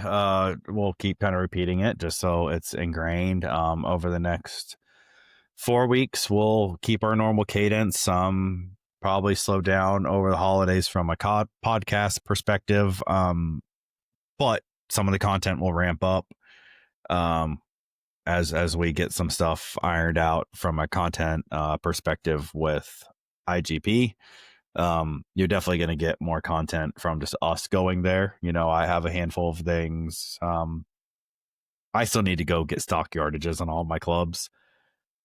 we'll keep kind of repeating it just so it's ingrained. Over the next 4 weeks, we'll keep our normal cadence. Probably slow down over the holidays from a podcast perspective. But some of the content will ramp up. As we get some stuff ironed out from a content perspective with IGP. You're definitely going to get more content from just us going there. You know, I have a handful of things. I still need to go get stock yardages on all my clubs.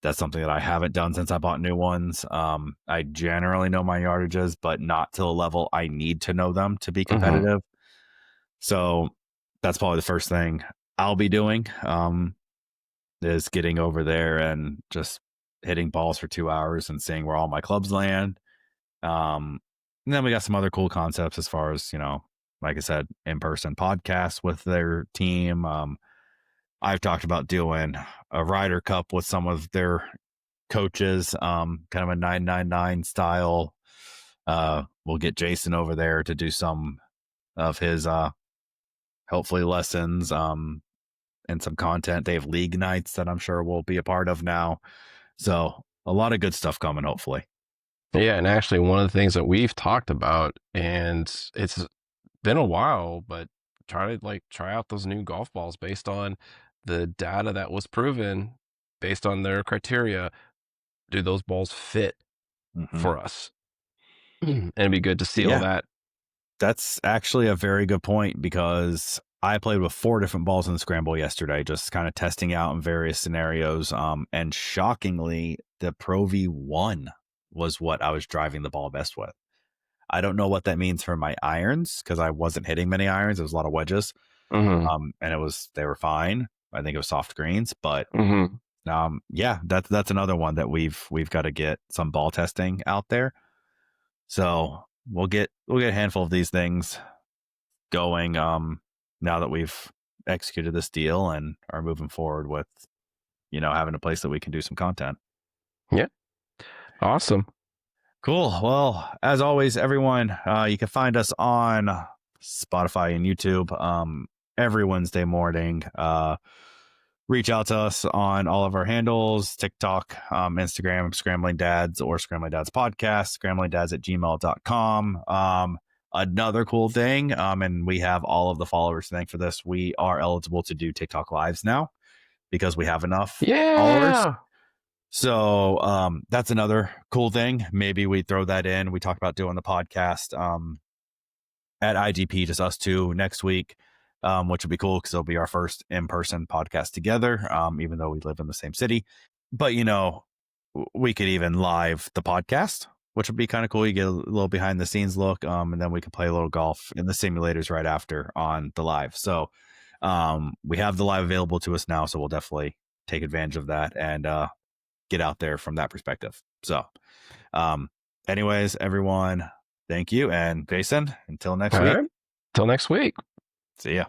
That's something that I haven't done since I bought new ones. I generally know my yardages, but not to the level I need to know them to be Hmm. competitive. So that's probably the first thing I'll be doing, is getting over there and just hitting balls for 2 hours and seeing where all my clubs land. And then we got some other cool concepts as far as, like I said, in person podcasts with their team. I've talked about doing a Ryder Cup with some of their coaches, kind of a 999 style. We'll get Jason over there to do some of his hopefully lessons, and some content. They have league nights that I'm sure we'll be a part of now. So a lot of good stuff coming, hopefully. Yeah, and actually one of the things that we've talked about, and it's been a while, but try out those new golf balls based on the data that was proven based on their criteria. Do those balls fit Hmm. for us? And it'd be good to see all Yeah, that. that's actually a very good point because I played with 4 different balls in the scramble yesterday, just kind of testing out in various scenarios. And shockingly, the Pro V1 was what I was driving the ball best with. I don't know what that means for my irons because I wasn't hitting many irons. It was a lot of wedges. Mhm. And they were fine. I think it was soft greens, but Mhm. yeah, that's another one that we've got to get some ball testing out there. So we'll get a handful of these things going, now that we've executed this deal and are moving forward with, having a place that we can do some content. Yeah. Awesome. Cool. Well, as always, everyone, you can find us on Spotify and YouTube, every Wednesday morning. Reach out to us on all of our handles: TikTok, Instagram, Scrambling Dads, or Scrambling Dads Podcast, scramblingdads@gmail.com. Another cool thing, and we have all of the followers to thank for this. We are eligible to do TikTok lives now because we have enough followers. Yeah. So that's another cool thing. Maybe we throw that in. We talked about doing the podcast at IGP, just us two next week, which would be cool because it'll be our first in-person podcast together, even though we live in the same city. But, we could even live the podcast, which would be kind of cool. You get a little behind the scenes look, and then we can play a little golf in the simulators right after on the live. So we have the live available to us now, so we'll definitely take advantage of that and get out there from that perspective. So, um, anyways, everyone, thank you. And Jason, until next All week, right. Till next week. see ya.